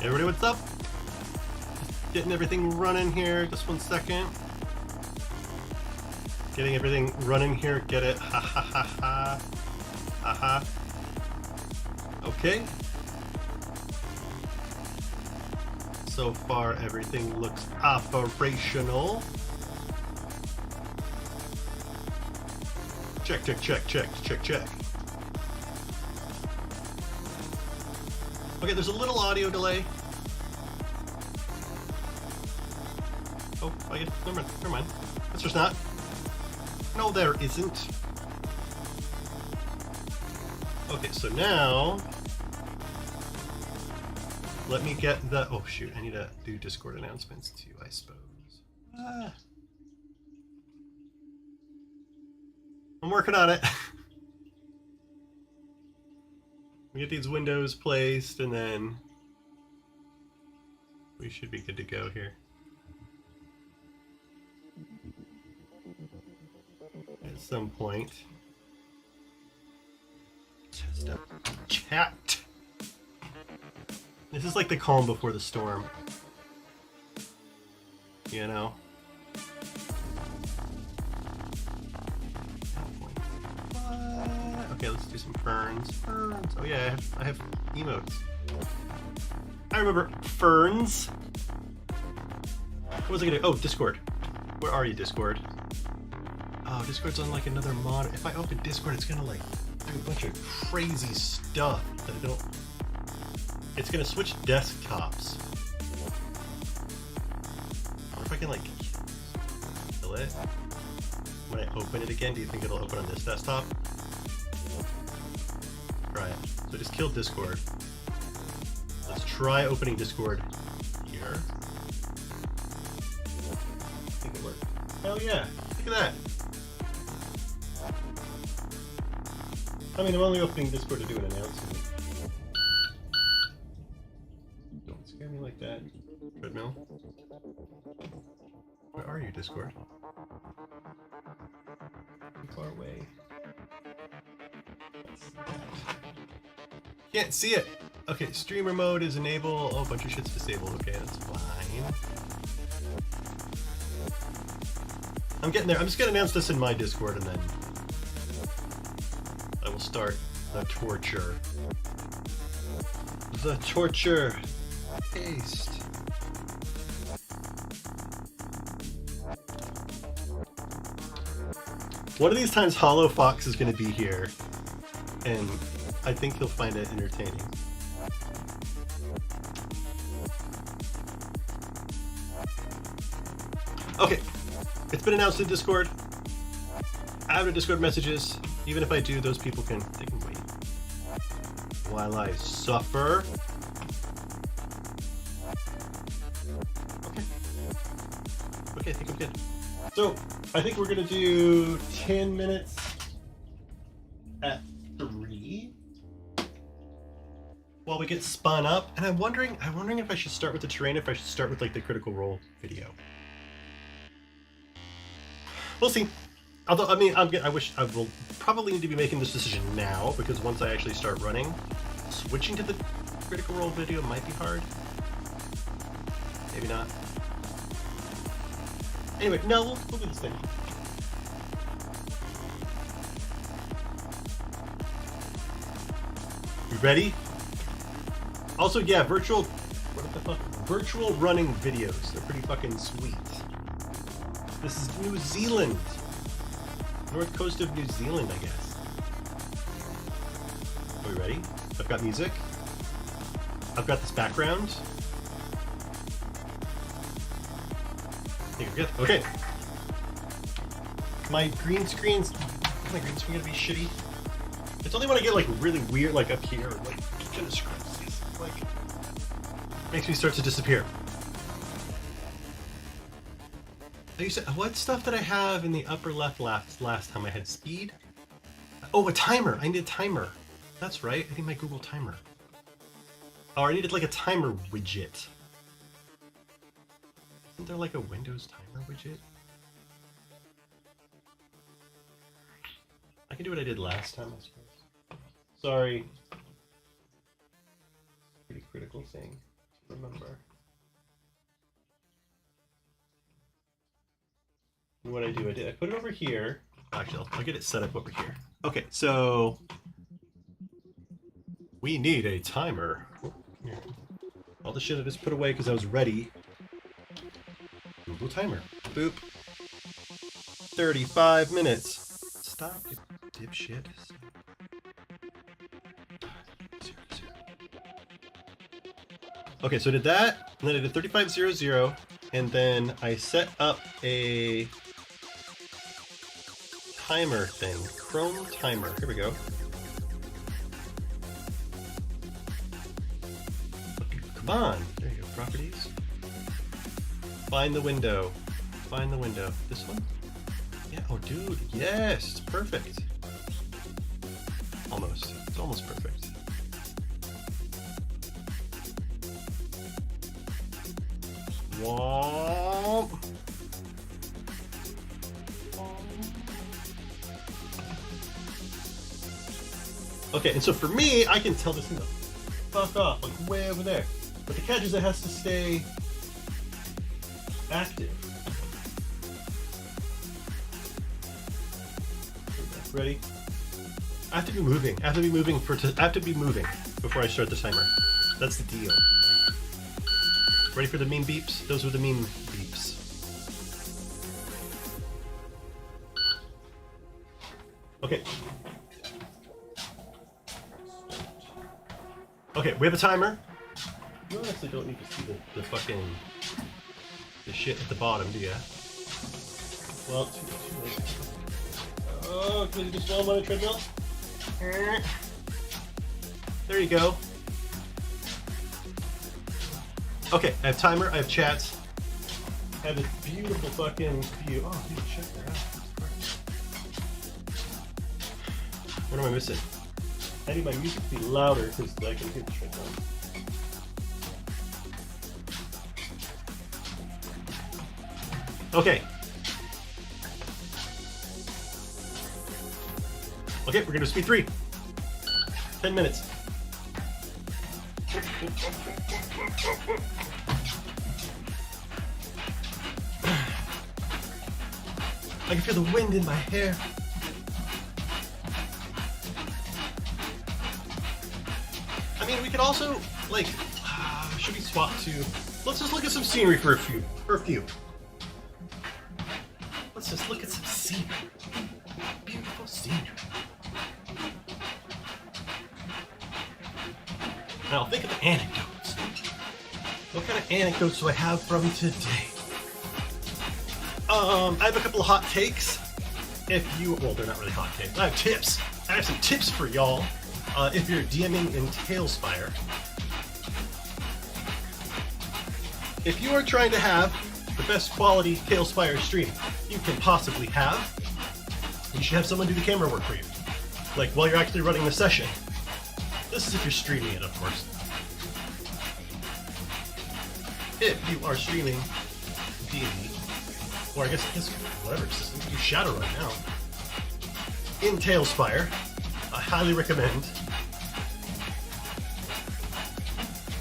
Everybody, what's up? Getting everything running here. Just 1 second. Getting everything running here. Get it? Ha ha ha ha. Ha ha. Okay. So far, everything looks operational. Check, check, check, check, check, check. Okay, there's a little audio delay. Oh, I guess, never mind. That's just not. No, there isn't. Okay, so now, let me get the, oh shoot, I need to do Discord announcements too, I suppose. I'm working on it. We get these windows placed and then we should be good to go here. At some point. Just a chat. This is like the calm before the storm. You know? Okay, let's do some ferns. Ferns. Oh yeah, I have emotes. I remember ferns. What was I gonna do? Oh, Discord. Where are you, Discord? Oh, Discord's on like another mod. If I open Discord, it's gonna like do a bunch of crazy stuff that I don't. It's gonna switch desktops. I wonder if I can like kill it when I open it again. Do you think it'll open on this desktop? Try it. So just kill Discord. Let's try opening Discord here. I think it worked. Hell yeah! Look at that. I mean, I'm only opening Discord to do an announcement. Don't scare me like that, Treadmill. Where are you, Discord? Too far away. Can't see it! Okay, streamer mode is enabled. Oh, a bunch of shit's disabled. Okay, that's fine. I'm getting there. I'm just gonna announce this in my Discord and then I will start the torture. The torture. Paste. One of these times Hollow Fox is going to be here, and I think he'll find it entertaining. Okay, it's been announced in Discord. Out of Discord messages. Even if I do, those people they can wait while I suffer. Okay, I think I'm good. So, I think we're gonna do 10 minutes at 3 while we get spun up. And I'm wondering if I should start with the terrain, if I should start with like the Critical Role video. We'll see. Although, I mean, I wish I will probably need to be making this decision now because once I actually start running, switching to the Critical Role video might be hard. Maybe not. Anyway, no, we'll do this thing. You ready? Also, yeah, virtual running videos. They're pretty fucking sweet. This is New Zealand. North coast of New Zealand, I guess. Are we ready? I've got music. I've got this background. I think we're good. Okay. My green screen's gonna be shitty. It's only when I get like really weird, like up here, like kind of scratches, like makes me start to disappear. What stuff did I have in the upper left last time I had speed? Oh, a timer. I need a timer. That's right. I need my Google timer. Oh, I needed like a timer widget. Isn't there like a Windows timer widget? I can do what I did last time, I suppose. Sorry. Pretty critical thing. remember. And what I put it over here. Actually, I'll get it set up over here. Okay, so we need a timer. Here. All the shit I just put away because I was ready. Google timer. Boop. 35 minutes. Stop, you dipshit. Okay, so I did that, and then I did 3500, and then I set up a timer thing. Chrome timer. Here we go. Come on. There you go. Properties. Find the window. Find the window. This one? Yeah. Oh, dude. Yes. It's perfect. Almost. It's almost perfect. Womp. Okay, and so for me, I can tell this thing to fuck off, like way over there. But the catch is it has to stay active. Ready? I have to be moving. I have to be moving before I start the timer. That's the deal. Ready for the mean beeps? Those were the mean beeps. Okay. Okay, we have a timer. You honestly don't need to see the fucking the shit at the bottom, do ya? Well, too late. Oh, can we just film on a treadmill? There you go. Okay, I have timer, I have chats. I have this beautiful fucking view. Oh, dude, check that out. What am I missing? I need my music to be louder because I can hear the shit now. Okay. Okay, we're gonna speed 3. 10 minutes. I can feel the wind in my hair. I mean, we could also, like, should we swap to... Let's just look at some scenery for a few. Let's just look at some scenery. Beautiful scenery. Now, think of the anecdotes. What kind of anecdotes do I have from today? I have a couple of hot takes. Well, they're not really hot takes. I have tips. I have some tips for y'all. If you're DMing in Tailspire. If you are trying to have the best quality Tailspire stream you can possibly have, you should have someone do the camera work for you. Like, while you're actually running the session. This is if you're streaming it, of course. If you are streaming D&D, or I guess whatever system, you do Shadowrun now, in Tailspire, I highly recommend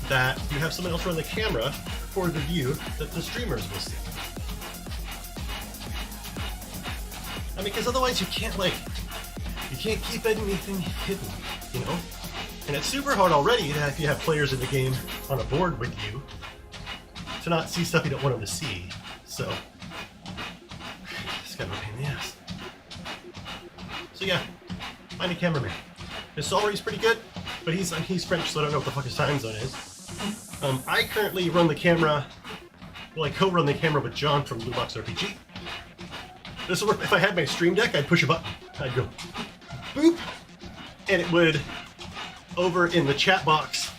that you have someone else run the camera for the view that the streamers will see. I mean, because otherwise you can't keep anything hidden, you know? And it's super hard already if you have players in the game on a board with you to not see stuff you don't want them to see. So, it's kind of a pain in the ass. So yeah, find a cameraman. His salary's pretty good, but he's French, so I don't know what the fuck his time zone is. I currently run the camera, well, I co-run the camera with John from Blue Box RPG. This would work if I had my stream deck. I'd push a button. I'd go boop, and it would, over in the chat box,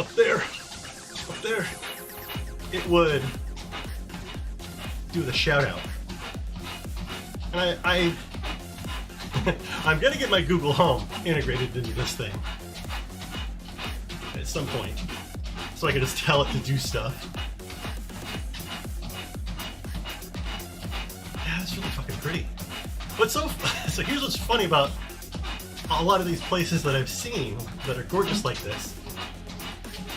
up there, it would do the shout out. And I'm gonna get my Google Home integrated into this thing at some point, so I can just tell it to do stuff. Yeah, it's really fucking pretty. So here's what's funny about a lot of these places that I've seen that are gorgeous like this.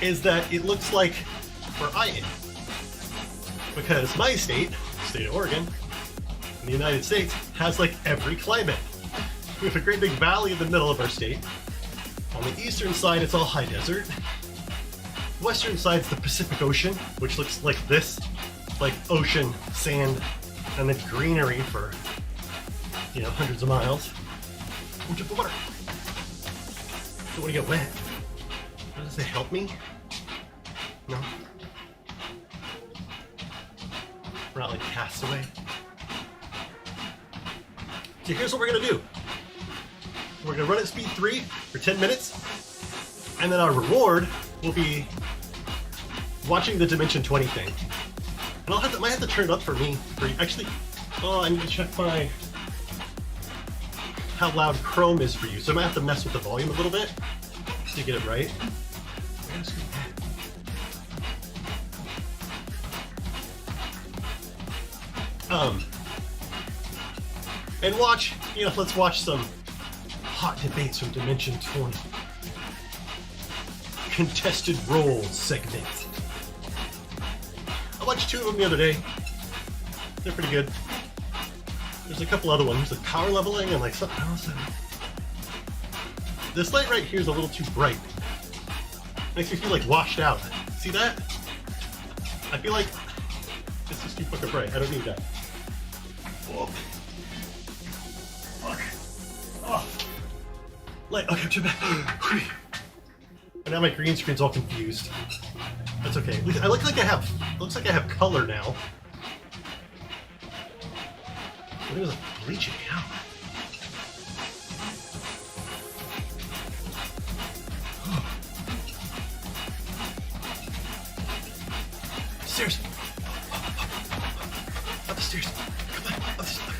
is that it looks like where I am. Because my state of Oregon, in the United States, has like every climate. We have a great big valley in the middle of our state. On the eastern side, it's all high desert. Western side's the Pacific Ocean, which looks like this, like ocean, sand, and then greenery for, you know, hundreds of miles. Into the water. Don't want to get wet. Does it help me? No. We're not like castaway. So here's what we're gonna do. We're gonna run at speed 3 for 10 minutes, and then our reward will be watching the Dimension 20 thing. And might have to turn it up for me. Actually, I need to check how loud Chrome is for you. So I might have to mess with the volume a little bit to get it right. And watch, let's watch some hot debates from Dimension 20. Contested roles segment. I watched 2 of them the other day. They're pretty good. There's a couple other ones, like power leveling and like something else. This light right here is a little too bright. Makes me feel like washed out. See that? I feel like this is too fucking bright. I don't need that. Whoa. Fuck. Oh. Light. Okay, too bad. And now my green screen's all confused. That's okay. I look like I have. Looks like I have color now. It was bleaching out. Stairs. Up the stairs. Come on. Up the stairs.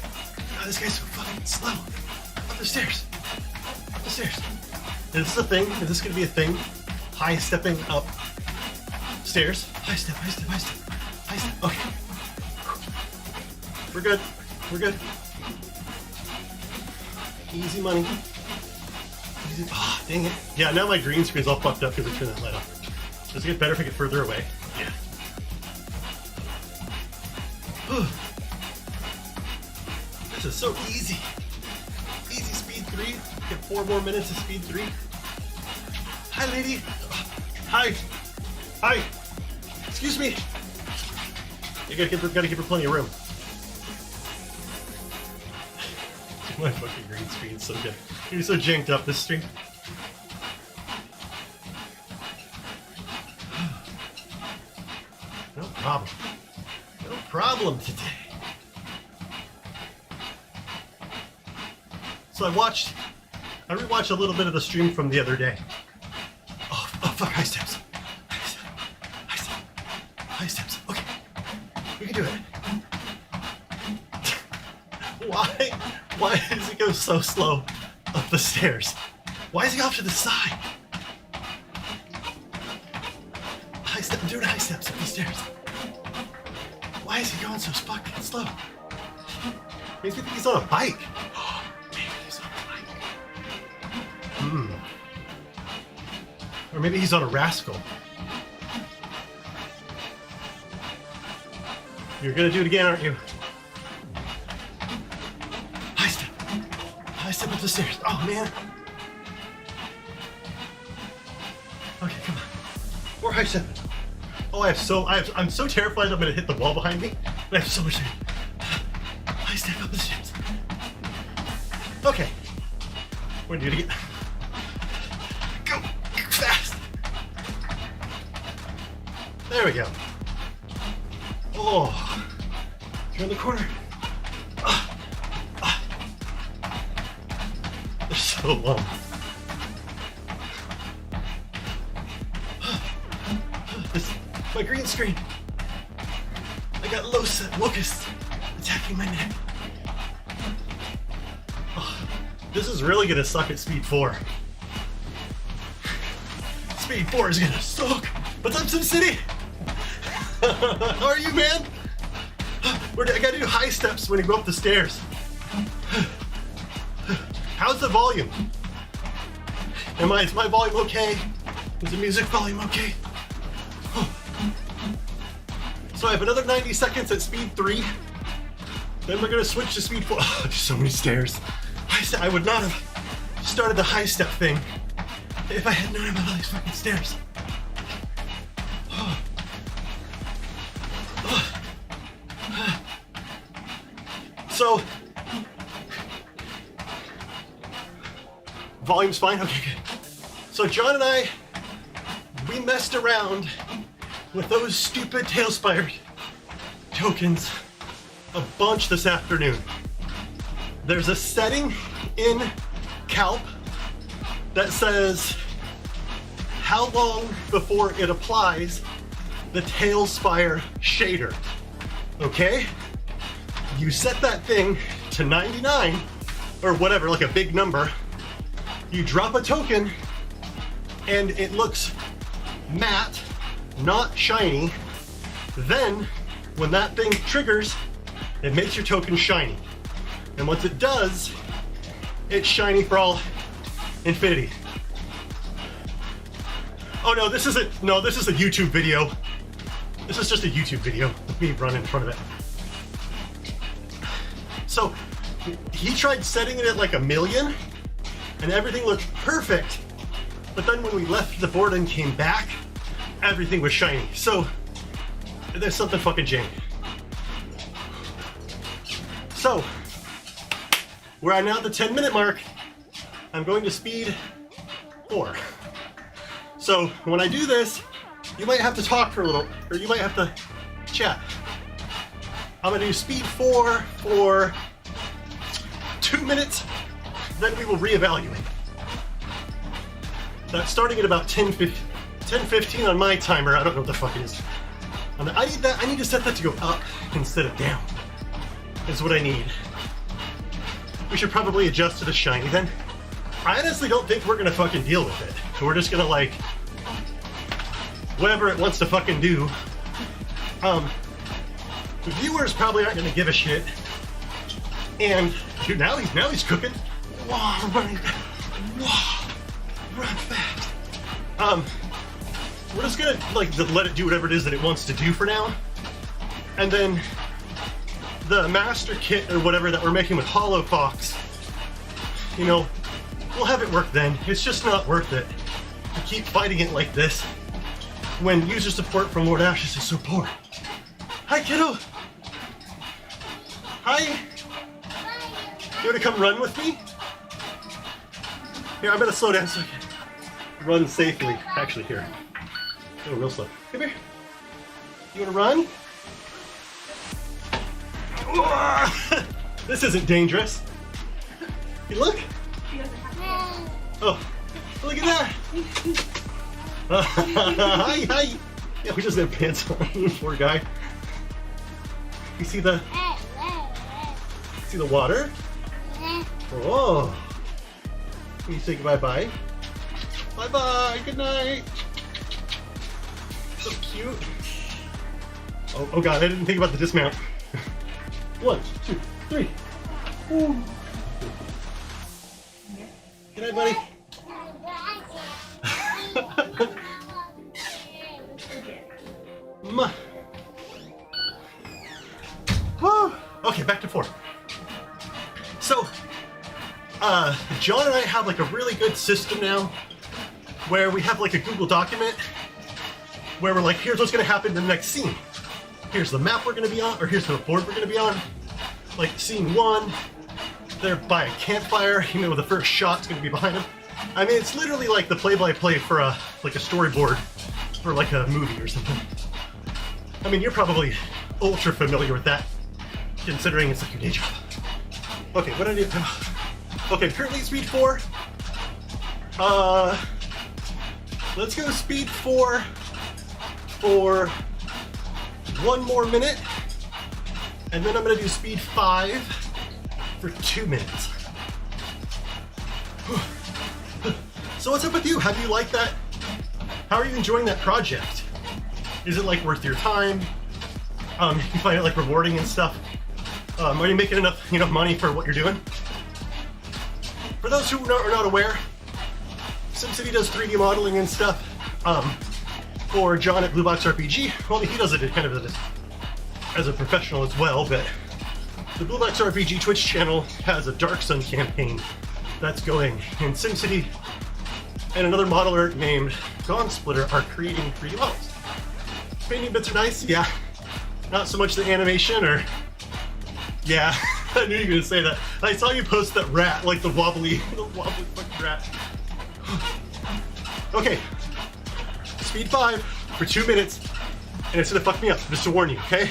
God, this guy's so fucking slow. Up the stairs. Up the stairs. Is this a thing? Is this gonna be a thing? High stepping up stairs. High step. High step. High step. High step. Okay. We're good. We're good. Easy money. Easy. Ah, oh, dang it. Yeah, now my green screen's all fucked up because I turned that light off. Does it get better if I get further away? Yeah. This is so easy. Easy speed 3. Get 4 more minutes of speed 3. Hi, lady. Hi. Hi. Excuse me. You gotta give her plenty of room. My fucking green screen's so good. You're so janked up this stream. No problem. No problem today. So I rewatched a little bit of the stream from the other day. Oh fuck, high steps. High steps. Okay. We can do it. Why does he go so slow up the stairs? Why is he off to the side? High step, I'm doing high steps up the stairs. Why is he going so fucking slow? Makes me think he's on a bike. Maybe he's on a bike. Or maybe he's on a rascal. You're gonna do it again, aren't you? High step up the stairs. Oh man. Okay, come on. More high step. Oh, I'm so terrified I'm gonna hit the wall behind me. But I have so much to do. High step up the stairs. Okay. We're gonna do it again. Go fast. There we go. Oh. Turn the corner. So long. My green screen. I got locusts attacking my neck. Oh, this is really gonna suck at speed 4. Speed 4 is gonna suck. What's up, SimCity? How are you, man? I gotta do high steps when you go up the stairs. How's the volume? Is my volume okay? Is the music volume okay? So I have another 90 seconds at speed 3. Then we're gonna switch to speed 4. Oh, there's so many stairs. I would not have started the high step thing if I had known about all these fucking stairs. So, volume's fine? Okay, good. So John and I, we messed around with those stupid Tailspire tokens a bunch this afternoon. There's a setting in Calp that says how long before it applies the Tailspire shader, okay? You set that thing to 99 or whatever, like a big number. You drop a token and it looks matte, not shiny. Then when that thing triggers, it makes your token shiny. And once it does, it's shiny for all infinity. Oh no, this is a YouTube video. This is just a YouTube video of me running in front of it. So he tried setting it at like 1,000,000 and everything looked perfect. But then when we left the board and came back, everything was shiny. So there's something fucking jank. So we're at now the 10-minute mark. I'm going to speed 4. So when I do this, you might have to talk for a little, or you might have to chat. I'm gonna do speed 4 for 2 minutes, then we will reevaluate. That's starting at about 10:15 on my timer. I don't know what the fuck it is. I need to set that to go up instead of down. Is what I need. We should probably adjust to the shiny then. I honestly don't think we're gonna fucking deal with it. So we're just gonna like, whatever it wants to fucking do. The viewers probably aren't gonna give a shit. And dude, now he's cooking. Whoa, running. Whoa, run fast. We're just gonna like let it do whatever it is that it wants to do for now. And then the master kit or whatever that we're making with Hollow Fox, you know, we'll have it work then. It's just not worth it to keep fighting it like this when user support from Lord Ashes is so poor. Hi, kiddo. Hi. You want to come run with me? Here, I'm gonna slow down so I can run safely. Actually, here. Go real slow. Come here. You want to run? This isn't dangerous. You look? Oh, look at that. Hi. Yeah, we just have pants on. Poor guy. You see the water? Oh. Can you say bye-bye? Bye-bye. Good night. So cute. Oh god, I didn't think about the dismount. 1, 2, 3. Ooh. Good night, buddy. Woo. Okay, back to 4. So, John and I have like a really good system now where we have like a Google document where we're like, here's what's going to happen in the next scene. Here's the map we're going to be on, or here's the board we're going to be on. Like scene 1, they're by a campfire, you know, the first shot's going to be behind them. I mean, it's literally like the play-by-play for a storyboard for like a movie or something. I mean, you're probably ultra familiar with that, considering it's like your day job. Okay, what did I do? Okay, currently speed 4. Let's go speed 4 for 1 more minute, and then I'm gonna do speed 5 for 2 minutes. So what's up with you? How do you like that? How are you enjoying that project? Is it like worth your time? You find it like rewarding and stuff? Are you making enough money for what you're doing? For those who are not aware, SimCity does 3D modeling and stuff for John at Blue Box RPG. Well, he does it kind of as a professional as well, but the Blue Box RPG Twitch channel has a Dark Sun campaign that's going, and SimCity and another modeler named Gone Splitter are creating 3D models. Painting bits are nice, yeah. Not so much the animation, or yeah. I knew you were gonna say that. I saw you post that rat, like the wobbly fucking rat. Okay, speed 5 for 2 minutes, and it's gonna fuck me up, just to warn you, okay?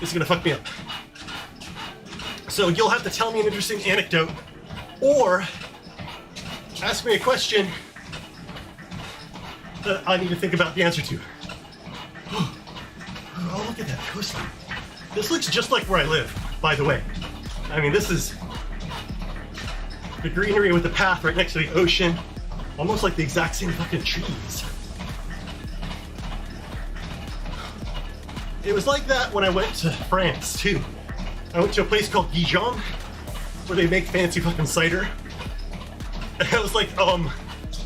It's gonna fuck me up. So you'll have to tell me an interesting anecdote, or ask me a question that I need to think about the answer to. Oh, look at that coastline. This looks just like where I live, by the way. I mean, this is the greenery with the path right next to the ocean. Almost like the exact same fucking trees. It was like that when I went to France, too. I went to a place called Dijon, where they make fancy fucking cider. And I was like,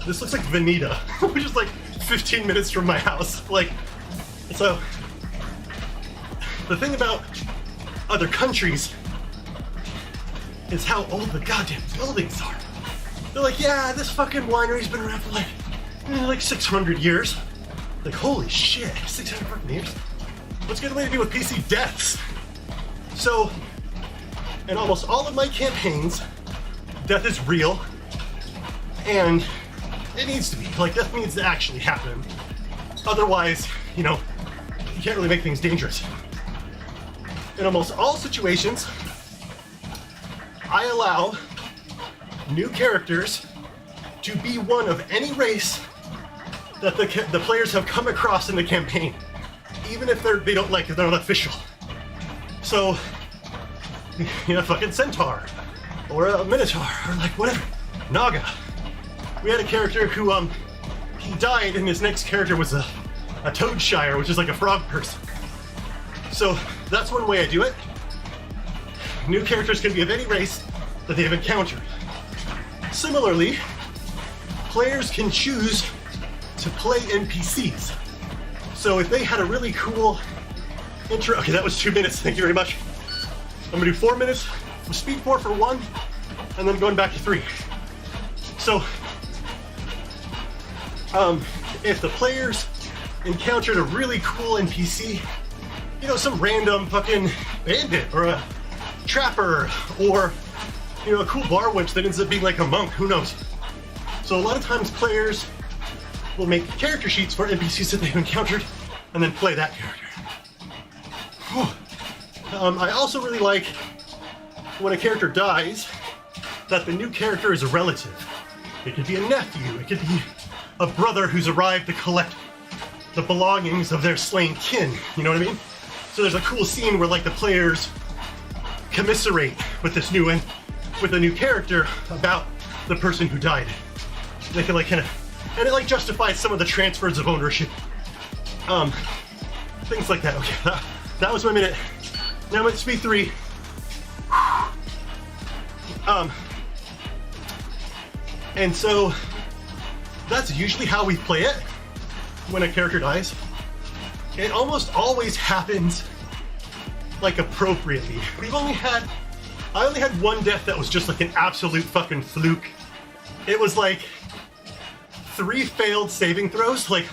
this looks like Veneta, which is like 15 minutes from my house. Like, so, the thing about other countries is how old the goddamn buildings are. They're like, yeah, this fucking winery's been around for like 600 years. Like, holy shit, 600 fucking years? What's gonna to do with PC deaths? So, in almost all of my campaigns, death is real, and it needs to be. Like, death needs to actually happen. Otherwise, you know, you can't really make things dangerous. In almost all situations, I allow new characters to be one of any race that the players have come across in the campaign, even if they don't like it, they're not official. So, you know, fucking centaur, or a minotaur, or like whatever, Naga. We had a character who he died, and his next character was a Toadshire, which is like a frog person. So that's one way I do it. New characters can be of any race that they have encountered. Similarly, players can choose to play NPCs. So if they had a really cool intro, okay, that was 2 minutes, thank you very much. I'm gonna do 4 minutes with speed 4 for 1, and then going back to 3. So, if the players encountered a really cool NPC, you know, some random fucking bandit, or a trapper, or, you know, a cool bar witch that ends up being like a monk, who knows? So a lot of times players will make character sheets for NPCs that they've encountered, and then play that character. I also really like when a character dies, that the new character is a relative. It could be a nephew, it could be a brother who's arrived to collect the belongings of their slain kin, you know what I mean? So there's a cool scene where like the players commiserate with this new with a new character about the person who died. They can like kind of, and it like justifies some of the transfers of ownership. Things like that. Okay, that was my minute. Now I'm at speed 3. And so that's usually how we play it when a character dies. It almost always happens like appropriately. I only had one death that was just like an absolute fucking fluke. It was like 3 failed saving throws, like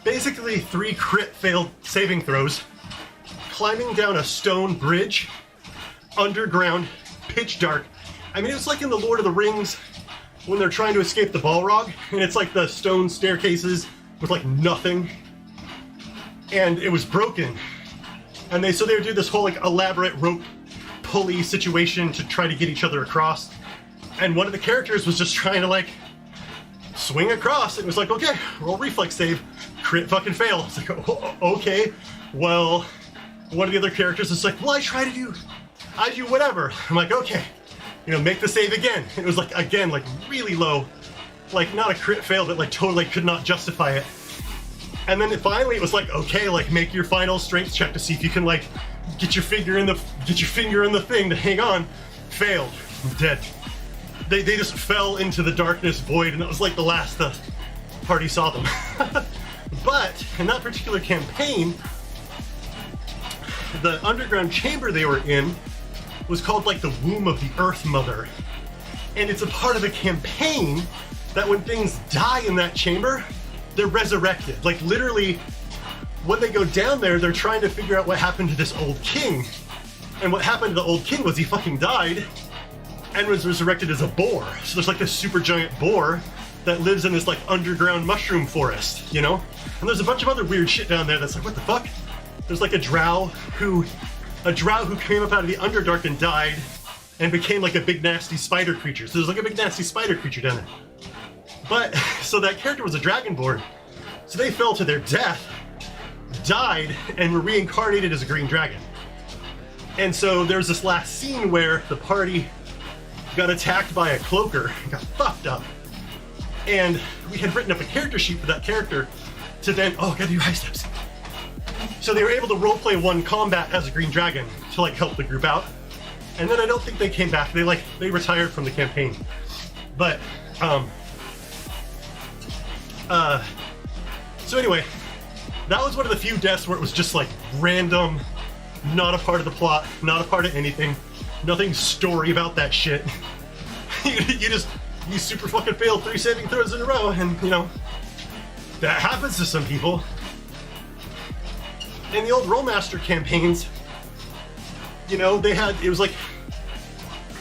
basically 3 crit failed saving throws, climbing down a stone bridge, underground, pitch dark. I mean, it was like in the Lord of the Rings when they're trying to escape the Balrog, and it's like the stone staircases with like nothing, and it was broken. And so they would do this whole like elaborate rope pulley situation to try to get each other across. And one of the characters was just trying to like swing across. It was like, okay, roll reflex save, crit fucking fail. It's like, oh, okay, well, one of the other characters is like, well, I do whatever. I'm like, okay, you know, make the save again. It was like, again, like really low, like not a crit fail, but like totally could not justify it. And then finally it was like, okay, like make your final strength check to see if you can like get your finger in the thing to hang on. Failed. I'm dead. They just fell into the darkness void, and that was like the last the party saw them. But in that particular campaign, the underground chamber they were in was called like the womb of the Earth Mother. And it's a part of the campaign that when things die in that chamber, they're resurrected. Like literally, when they go down there, they're trying to figure out what happened to this old king. And what happened to the old king was he fucking died and was resurrected as a boar. So there's like this super giant boar that lives in this like underground mushroom forest, you know? And there's a bunch of other weird shit down there that's like, what the fuck? There's like a drow who came up out of the Underdark and died and became like a big nasty spider creature. So there's like a big nasty spider creature down there. But, so that character was a dragonborn. So they fell to their death, died, and were reincarnated as a green dragon. And so there's this last scene where the party got attacked by a cloaker and got fucked up. And we had written up a character sheet for that character to then, oh, gotta do high steps. So they were able to roleplay one combat as a green dragon to like help the group out. And then I don't think they came back. They retired from the campaign. But, so anyway, that was one of the few deaths where it was just like random, not a part of the plot, not a part of anything, nothing story about that shit. you super fucking failed 3 saving throws in a row, and you know, that happens to some people. In the old Rollmaster campaigns, you know, it was like,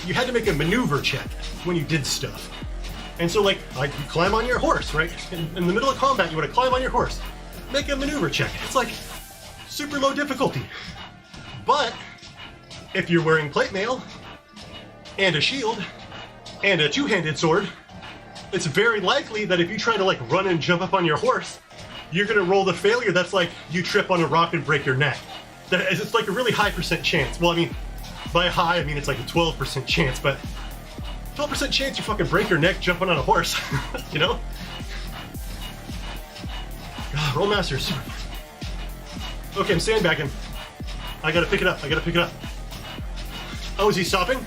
you had to make a maneuver check when you did stuff. And so like you climb on your horse, right? In the middle of combat, you want to climb on your horse, make a maneuver check. It's like super low difficulty. But if you're wearing plate mail and a shield and a two-handed sword, it's very likely that if you try to like run and jump up on your horse, you're gonna roll the failure that's like you trip on a rock and break your neck. It's like a really high % chance. Well, I mean, by high, I mean it's like a 12% chance, but 12% chance you fucking break your neck jumping on a horse, you know? God, Rollmaster is super fun. Okay, I'm sandbagging. I gotta pick it up. Oh, is he stopping?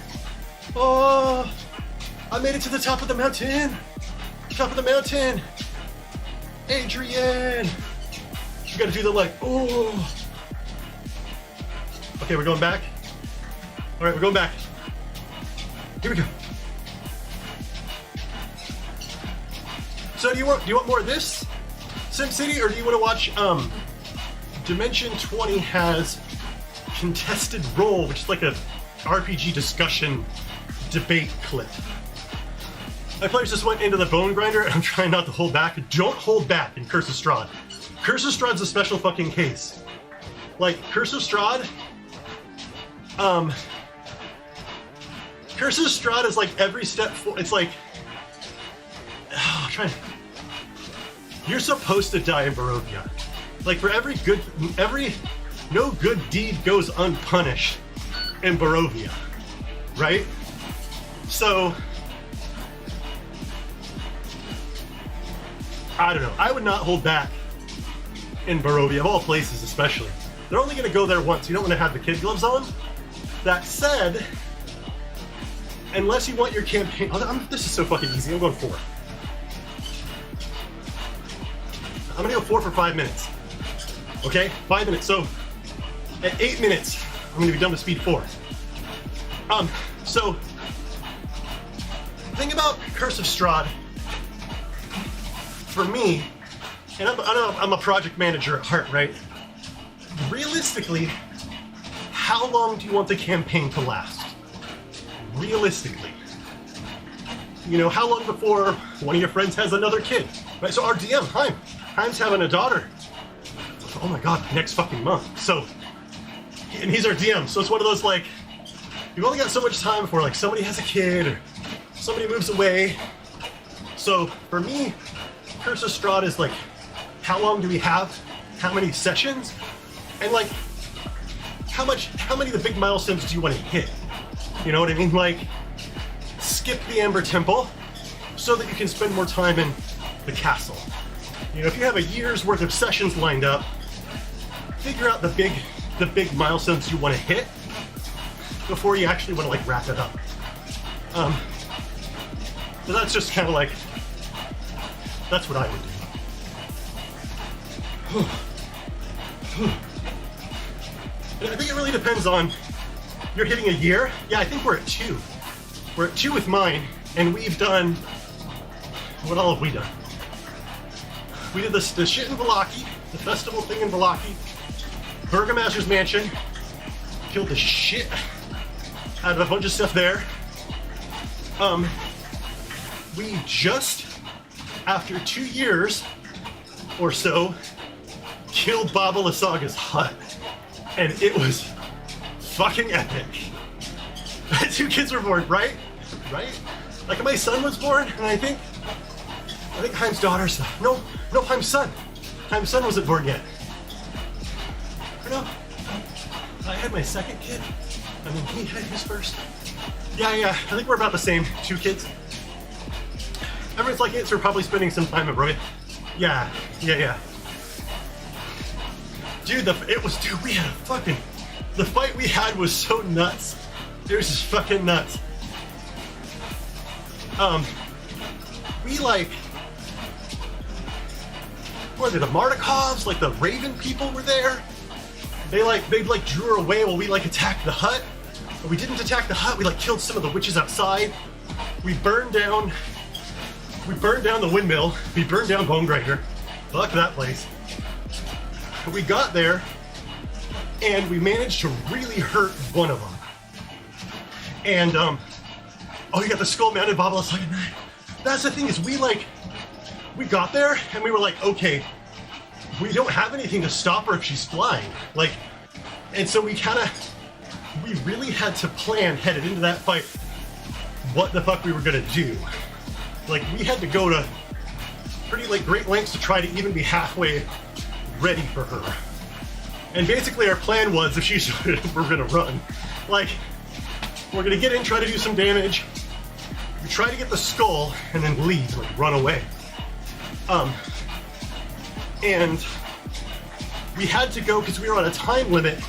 Oh, I made it to the top of the mountain. Adrian. You gotta do the like, oh. Okay, we're going back. All right, we're going back. Here we go. So do you want more of this SimCity, or do you want to watch Dimension 20 has Contested Roll, which is like a RPG discussion debate clip. My players just went into the bone grinder, and I'm trying not to hold back. Don't hold back in Curse of Strahd. Curse of Strahd's a special fucking case. Like, Curse of Strahd, Curse of Strahd is like every step it's like, you're supposed to die in Barovia. Like, for no good deed goes unpunished in Barovia, right? So, I don't know. I would not hold back in Barovia, of all places especially. They're only going to go there once. You don't want to have the kid gloves on. That said, unless you want your campaign... this is so fucking easy. I'm going 4. I'm going to go 4 for 5 minutes. Okay? 5 minutes. So, at 8 minutes, I'm going to be done with speed 4. So, the thing about Curse of Strahd, for me, and I'm a project manager at heart, right? Realistically, how long do you want the campaign to last? Realistically. You know, how long before one of your friends has another kid? Right? So our DM, Heim's having a daughter. Oh my god, next fucking month. So, and he's our DM, so it's one of those like, you've only got so much time before like somebody has a kid or somebody moves away. So for me, Curse of Strahd is like, how long do we have? How many sessions? And like, how many of the big milestones do you want to hit? You know what I mean? Like, skip the Ember Temple so that you can spend more time in the castle. You know, if you have a year's worth of sessions lined up, figure out the big milestones you want to hit before you actually want to like wrap it up. But that's just kind of like, that's what I would do. And I think it really depends on, you're hitting a year? Yeah, I think we're at 2. We're at 2 with mine, and we've done, what all have we done? We did the shit in Valaki, the festival thing in Valaki, Burgomaster's Mansion, killed the shit out of a bunch of stuff there. We just, after 2 years or so, killed Baba Lasaga's hut. And it was fucking epic. 2 kids were born, right? Right? Like my son was born, and I think Chaim's daughter's, no, Chaim's son. Chaim's son wasn't born yet. Or no, I had my second kid. I mean, he had his first. Yeah, I think we're about the same, 2 kids. Everyone's like it, so we're probably spending some time abroad. Yeah. Dude, we had a fucking, the fight we had was so nuts. It was just fucking nuts. We like, what were they, the Mardikovs, like the Raven people were there. They drew her away while we like attacked the hut. But we didn't attack the hut, we like killed some of the witches outside. We burned down the windmill. We burned down Bone Grinder. Fuck that place. We got there, and we managed to really hurt one of them. And, you got the skull-mounted Baba Lasaga knife. That's the thing is we got there, and we were like, okay, we don't have anything to stop her if she's flying. Like, and so we really had to plan, headed into that fight, what the fuck we were gonna do. Like, we had to go to pretty great lengths to try to even be halfway ready for her. And basically our plan was, if she's we're gonna run. Like, we're gonna get in, try to do some damage, we try to get the skull, and then leave, like run away. And we had to go because we were on a time limit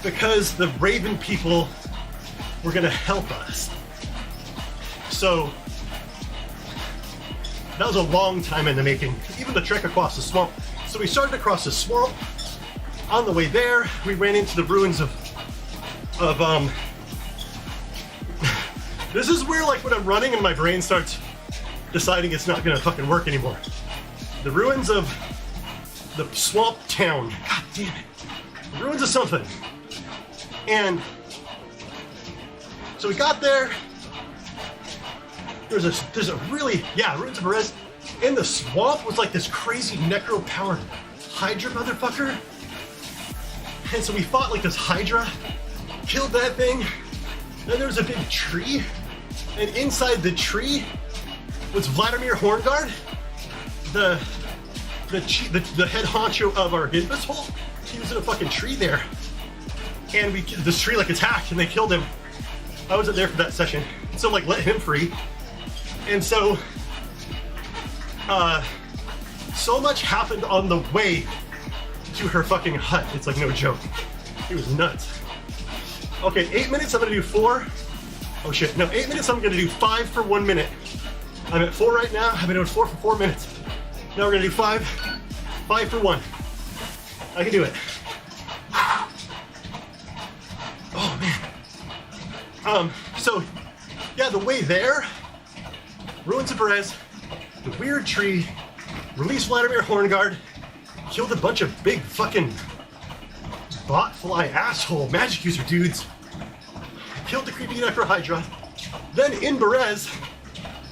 because the Raven people were gonna help us. So that was a long time in the making, even the trek across the swamp. So we started across the swamp. On the way there, we ran into the ruins of this is where like when I'm running and my brain starts deciding it's not gonna fucking work anymore. The ruins of the swamp town. God damn it. The ruins of something. And so we got there. There's a really, ruins of Perez. In the swamp was like this crazy necro-powered Hydra motherfucker. And so we fought like this Hydra, killed that thing. Then there was a big tree, and inside the tree was Vladimir Horngard, the head honcho of our Invis hole. He was in a fucking tree there. And this tree like attacked and they killed him. I wasn't there for that session. So like let him free. And so, so much happened on the way to her fucking hut. It's like no joke. It was nuts. Okay, 8 minutes, I'm gonna do 4. Oh shit, no, 8 minutes, I'm gonna do 5 for 1 minute. I'm at 4 right now, I've been doing 4 for 4 minutes. Now we're gonna do 5 for 1. I can do it. Oh man. So, yeah, the way there, ruins of Perez, the weird tree, released Vladimir Horngard, killed a bunch of big fucking botfly asshole magic user dudes, killed the creepy Necro Hydra. Then in Berez,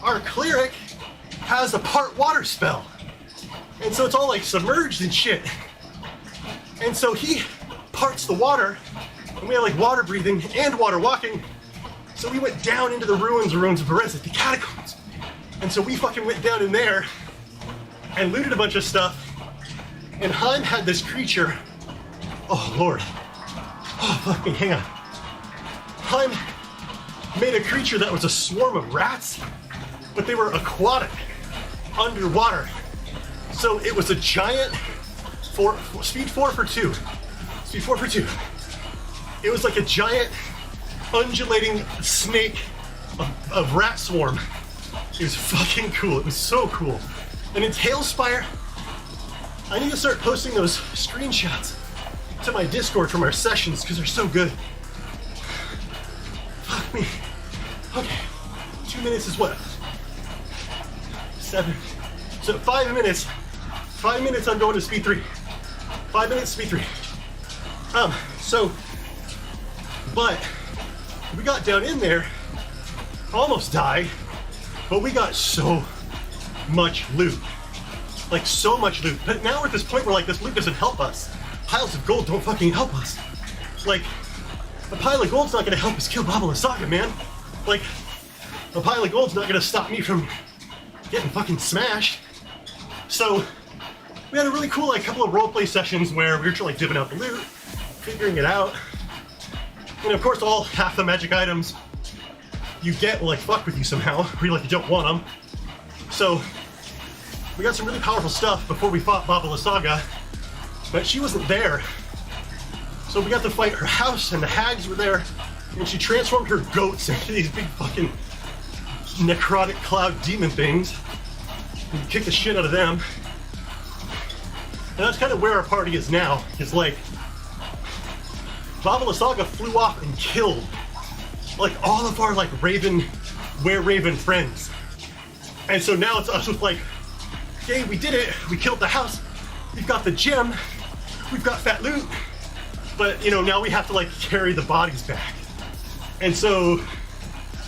our cleric has a part water spell. And so it's all like submerged and shit. And so he parts the water, and we have like water breathing and water walking. So we went down into the ruins of Berez, like the catacombs. And so we fucking went down in there and looted a bunch of stuff. And Chaim had this creature. Oh lord. Oh fucking hang on. Chaim made a creature that was a swarm of rats, but they were aquatic, underwater. So it was a giant speed 4 for 2. Speed 4 for 2. It was like a giant undulating snake of rat swarm. It was fucking cool. It was so cool. And in Tailspire, I need to start posting those screenshots to my Discord from our sessions because they're so good. Fuck me. Okay, 2 minutes is what? 7. So 5 minutes. 5 minutes I'm going to speed 3. 5 minutes, speed 3. But we got down in there, almost died, but we got so much loot. Like, so much loot. But now we're at this point where, like, this loot doesn't help us. Piles of gold don't fucking help us. Like, a pile of gold's not gonna help us kill Baba Lysaga, man. Like, a pile of gold's not gonna stop me from getting fucking smashed. So, we had a really cool, like, couple of roleplay sessions where we were like divvying out the loot, figuring it out. And of course, half the magic items you get will, like, fuck with you somehow, or you don't want them. So, we got some really powerful stuff before we fought Baba Lysaga, but she wasn't there. So we got to fight her house, and the hags were there, and she transformed her goats into these big fucking necrotic cloud demon things, and kicked the shit out of them. And that's kind of where our party is now. It's like, Baba Lysaga flew off and killed, like, all of our, like, were-raven friends. And so now it's us with, like, yay, we did it, we killed the house, we've got the gem, we've got fat loot, but, you know, now we have to, like, carry the bodies back. And so,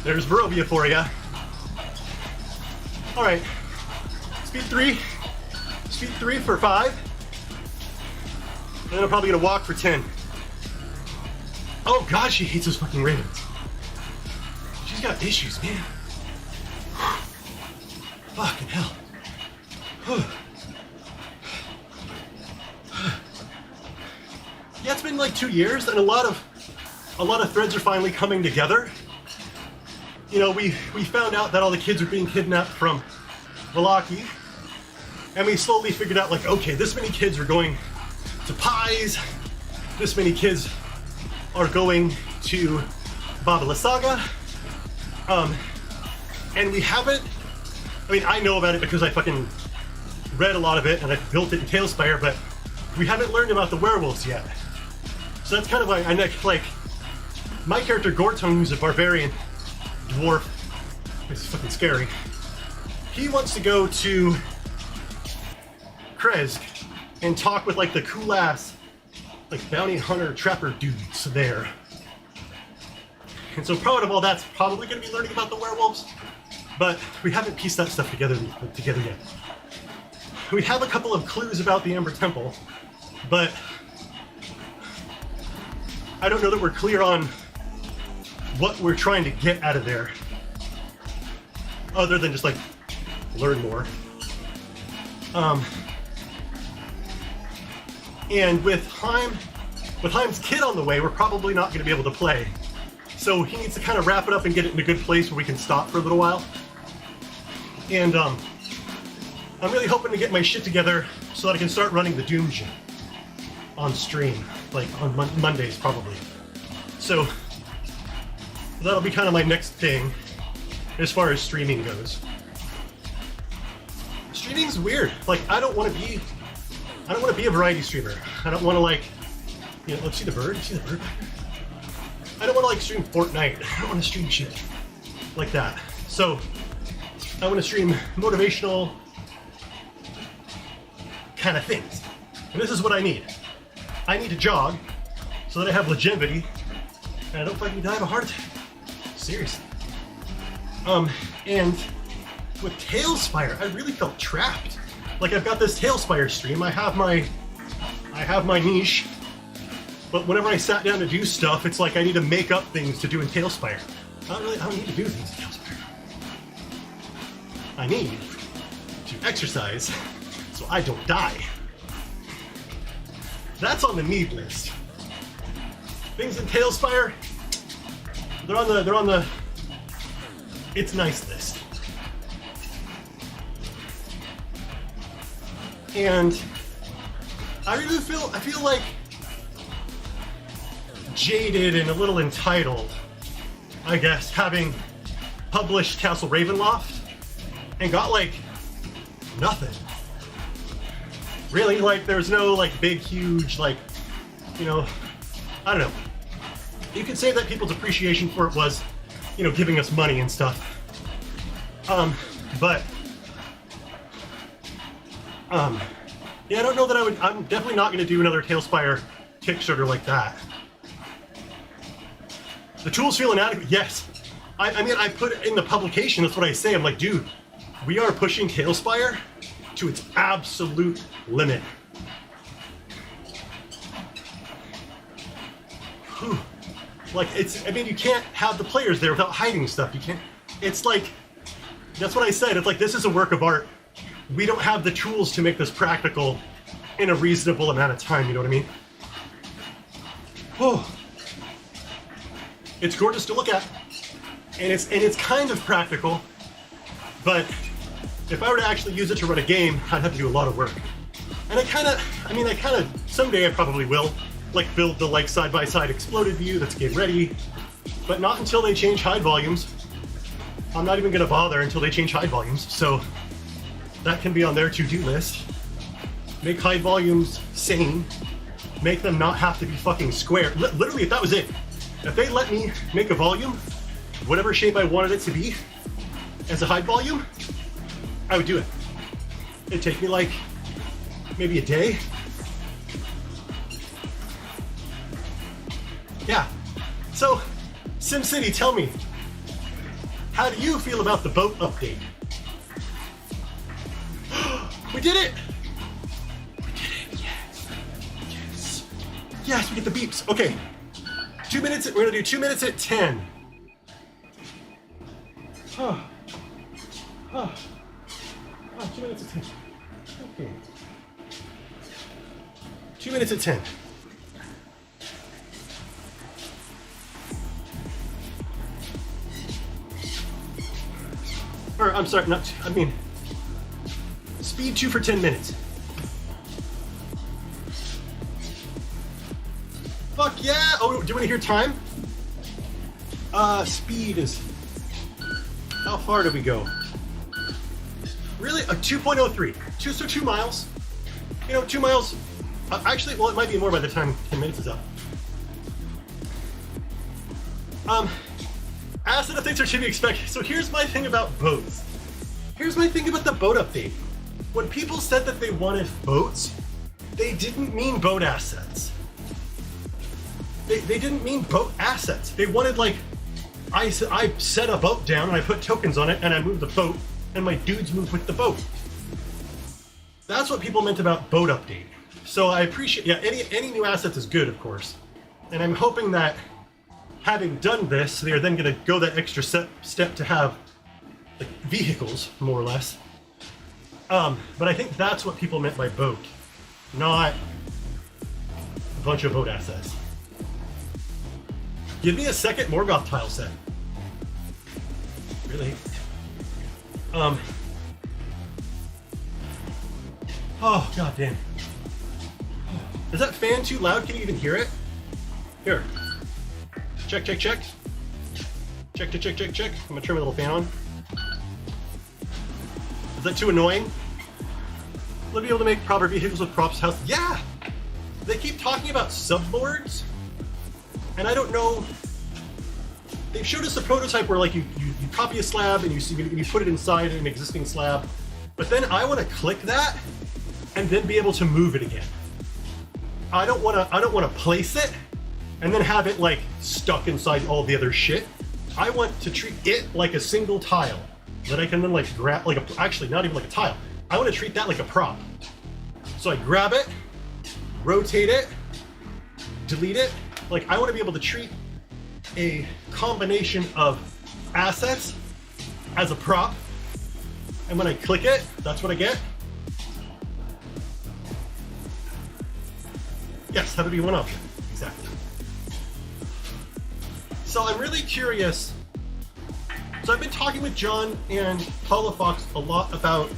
there's Barovia for ya. Alright, speed 3 for 5, and then I'm probably gonna walk for 10. Oh god, she hates those fucking ravens. She's got issues, man. Fucking hell. Yeah, it's been like 2 years, and a lot of threads are finally coming together. You know, we found out that all the kids are being kidnapped from Vallaki, and we slowly figured out, like, okay, this many kids are going to Pies, this many kids are going to Baba Lysaga, and we haven't, I mean, I know about it because I fucking read a lot of it and I built it in Tailspire, but we haven't learned about the werewolves yet. So that's kind of like, my character Gortone, who's a barbarian dwarf, it's fucking scary. He wants to go to Kresk and talk with, like, the cool ass, like, bounty hunter trapper dudes there. And so part of all that's probably going to be learning about the werewolves, but we haven't pieced that stuff together yet. We have a couple of clues about the Ember Temple, but I don't know that we're clear on what we're trying to get out of there, other than just, like, learn more. And with Haim's kid on the way, we're probably not going to be able to play. So he needs to kind of wrap it up and get it in a good place where we can stop for a little while. And I'm really hoping to get my shit together so that I can start running the Doom shit on stream, like on Mondays probably. So that'll be kind of my next thing as far as streaming goes. Streaming's weird. Like, I don't want to be a variety streamer. I don't want to, like, you know, let's see the bird. See the bird? I don't want to, like, stream Fortnite. I don't want to stream shit like that. So I want to stream motivational kind of things. And this is what I need. I need to jog so that I have longevity and I don't fucking die of a heart attack. Seriously. And with Tailspire, I really felt trapped. Like, I've got this Tailspire stream, I have my niche, but whenever I sat down to do stuff, it's like I need to make up things to do in Tailspire. I don't need to do things in Tailspire. I need to exercise so I don't die. That's on the need list. Things in Tailspire, they're on the it's nice list. And I feel like jaded and a little entitled, I guess, having published Castle Ravenloft and got, like, nothing. Really, like, there's no, like, big, huge, like, you know, I don't know. You could say that people's appreciation for it was, you know, giving us money and stuff. But yeah, I don't know that I'm definitely not going to do another Tailspire Kickstarter like that. The tools feel inadequate. Yes. I mean, I put it in the publication. That's what I say. I'm like, dude, we are pushing Tailspire to its absolute limit. Whew. Like, I mean, you can't have the players there without hiding stuff. You can't, it's like, that's what I said. It's like, this is a work of art. We don't have the tools to make this practical in a reasonable amount of time, you know what I mean? Oh. It's gorgeous to look at. And it's kind of practical, but if I were to actually use it to run a game, I'd have to do a lot of work. And I kind of, someday I probably will, like build the like side-by-side exploded view that's game ready, but not until they change hide volumes. I'm not even gonna bother until they change hide volumes, so that can be on their to-do list. Make hide volumes sane, make them not have to be fucking square. Literally, if that was it, if they let me make a volume, whatever shape I wanted it to be, as a hide volume, I would do it. It'd take me like, maybe a day. Yeah. So, SimCity, tell me, how do you feel about the boat update? We did it! We did it, yes. Yes. Yes, we get the beeps. Okay. 2 minutes, we're gonna do 2 minutes at 10. Oh. Oh. Oh, 2 minutes at 10. Okay. 2 minutes at 10. Or, I'm sorry, not, I mean, speed 2 for 10 minutes. Fuck yeah! Oh, do you want to hear time? Speed is, how far did we go? Really? 2.03. So 2 miles. You know, 2 miles. Actually, well, it might be more by the time 10 minutes is up. Asset updates are to be expected. So here's my thing about boats. Here's my thing about the boat update. When people said that they wanted boats, they didn't mean boat assets. They didn't mean boat assets. They wanted, like, I set a boat down and I put tokens on it and I moved the boat and my dudes moved with the boat. That's what people meant about boat update. So I appreciate, yeah, any new assets is good, of course. And I'm hoping that having done this, they are then going to go that extra step to have, like, vehicles, more or less. But I think that's what people meant by boat, not a bunch of boat assets. Give me a second Morgoth tile set. Really? Oh, god damn. Is that fan too loud? Can you even hear it? Here. Check, check, check. Check, check, check, check, check. I'm gonna turn my little fan on. Is that too annoying? Will be able to make proper vehicles with props house? Yeah! They keep talking about subboards, and I don't know. They've showed us a prototype where, like, you copy a slab and you put it inside an existing slab, but then I want to click that and then be able to move it again. I don't want to place it and then have it, like, stuck inside all the other shit. I want to treat it like a single tile that I can then, like, grab, like, actually not even like a tile. I want to treat that like a prop. So I grab it, rotate it, delete it. Like, I want to be able to treat a combination of assets as a prop, and when I click it, that's what I get. Yes, have it be one option. Exactly. So I'm really curious. So I've been talking with John and Holofox a lot about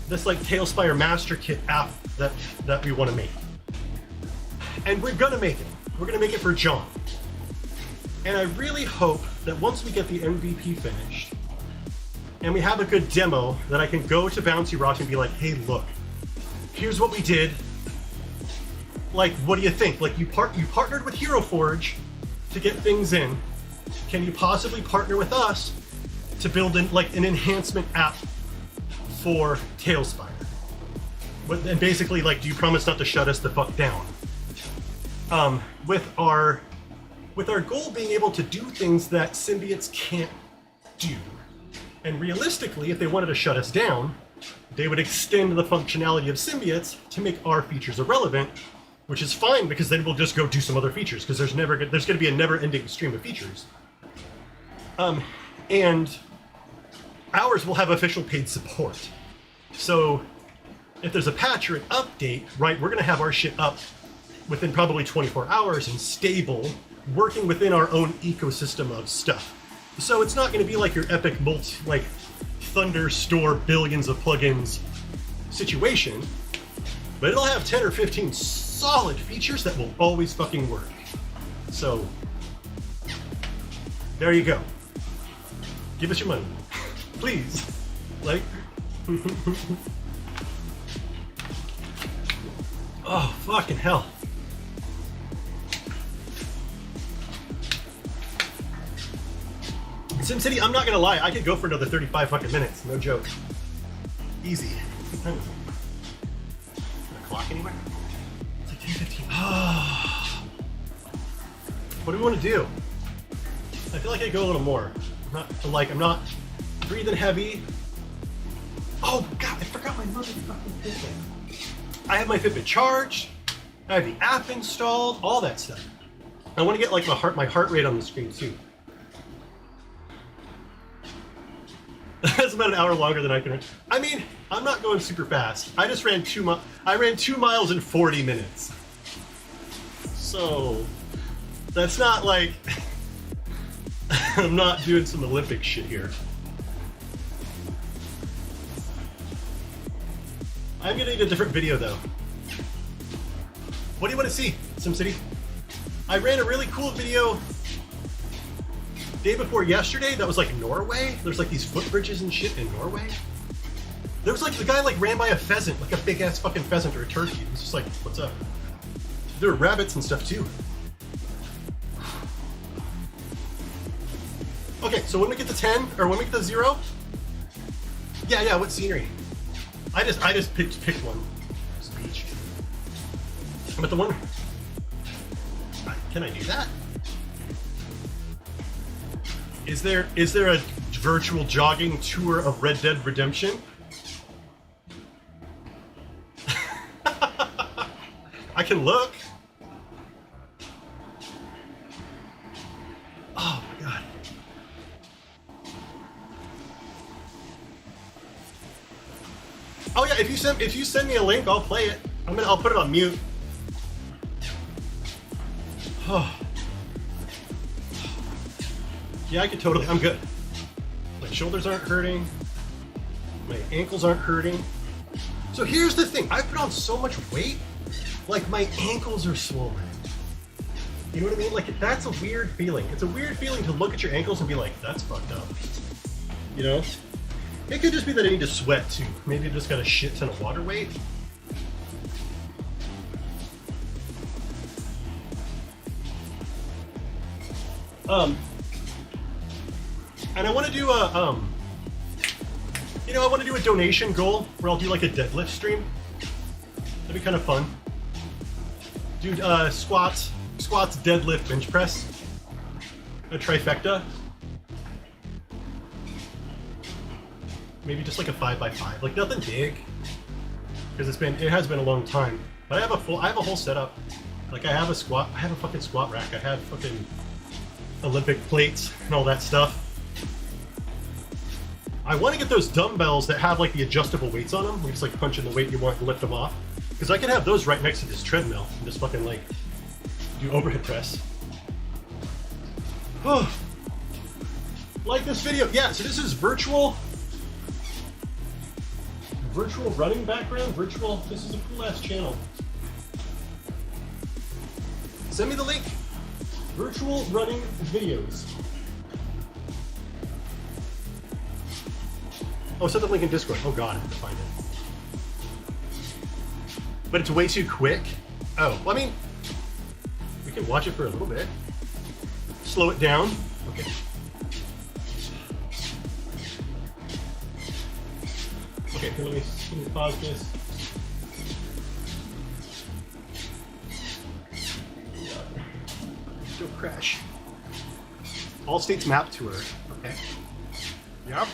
this, like, Tailspire Master Kit app that we want to make. And we're gonna make it. We're gonna make it for John. And I really hope that once we get the MVP finished and we have a good demo, that I can go to Bouncy Rock and be like, hey, look, here's what we did. like, what do you think? Like, you partnered with Hero Forge to get things in. Can you possibly partner with us to build an enhancement app for Tailspire? And basically, like, do you promise not to shut us the fuck down? With our goal being able to do things that symbiotes can't do. And realistically, if they wanted to shut us down, they would extend the functionality of symbiotes to make our features irrelevant, which is fine because then we'll just go do some other features because there's going to be a never-ending stream of features. And ours will have official paid support. So if there's a patch or an update, right, we're going to have our shit up within probably 24 hours and stable, working within our own ecosystem of stuff. So it's not going to be like your epic Thunder store billions of plugins situation, but it'll have 10 or 15 solid features that will always fucking work. So there you go. Give us your money, please. Like, oh fucking hell. SimCity, I'm not gonna lie, I could go for another 35 fucking minutes, no joke. Easy. What time is it? Is there a clock anywhere? It's like 10:15. What do we want to do? I feel like I go a little more. I'm not breathing heavy. Oh god, I forgot my motherfucking Fitbit. I have my Fitbit charged. I have the app installed, all that stuff. I want to get like my heart rate on the screen too. That's about an hour longer than I can run. I mean, I'm not going super fast. I just ran 2 miles. I ran 2 miles in 40 minutes. So that's not like I'm not doing some Olympic shit here. I'm gonna need a different video though. What do you want to see, SimCity? I ran a really cool video day before yesterday that was like Norway. There's like these footbridges and shit in Norway. There was like the guy like ran by a pheasant, like a big ass fucking pheasant or a turkey. It was just like, what's up? There were rabbits and stuff too. Okay, so when we get to 10 or when we get to 0, yeah, what scenery? I just picked one. It's the beach. But the one, can I do that? Is there a virtual jogging tour of Red Dead Redemption? I can look. Oh my god. Oh yeah, if you send me a link, I'll play it. I'll put it on mute. Oh. Yeah, I'm good. My shoulders aren't hurting. My ankles aren't hurting. So here's the thing, I put on so much weight, like my ankles are swollen. You know what I mean? Like, that's a weird feeling. It's a weird feeling to look at your ankles and be like, that's fucked up. You know? It could just be that I need to sweat too. Maybe I just got a shit ton of water weight. And I want to do a, I want to do a donation goal where I'll do like a deadlift stream. That'd be kind of fun. Do squats, deadlift, bench press, a trifecta. Maybe just like a 5x5, like nothing big, because it has been a long time. But I have a whole setup. Like I have a fucking squat rack. I have fucking Olympic plates and all that stuff. I want to get those dumbbells that have like the adjustable weights on them. We just like punch in the weight you want and lift them off. Because I can have those right next to this treadmill and just fucking like do overhead press. Oh. Like this video. Yeah, so this is virtual running background. This is a cool ass channel. Send me the link. Virtual running videos. Oh, send the link in Discord. Oh god, I have to find it. But it's way too quick. Oh, well, I mean, we can watch it for a little bit. Slow it down. Okay. Okay, let me pause this. Still crash. All states map tour. Okay. Yep.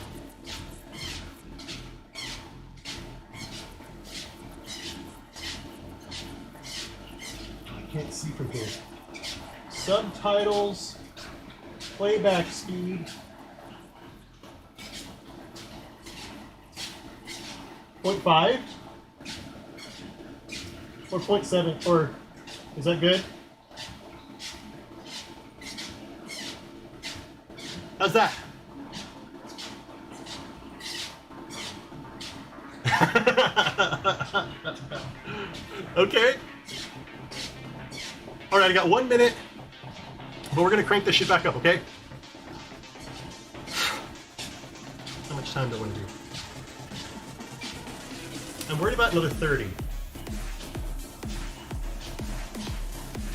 I can't see from here. Subtitles, playback speed. 0.5 or 0.7, or is that good? How's that? Okay. All right, I got 1 minute, but we're gonna crank this shit back up, okay? How much time do I want to do? I'm worried about another 30.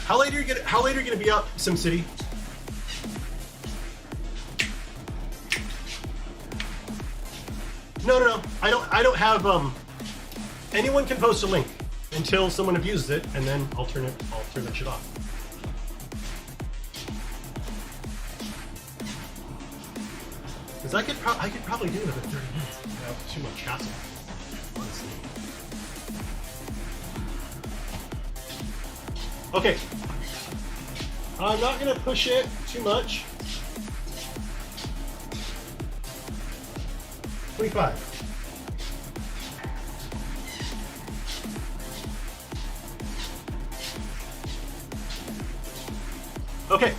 How late are you gonna be up, SimCity? No. I don't have anyone can post a link until someone abuses it, and then I'll turn that shit off. Because I could probably do another 30 minutes without too much hassle. Honestly. Okay. I'm not gonna push it too much. 25. Okay.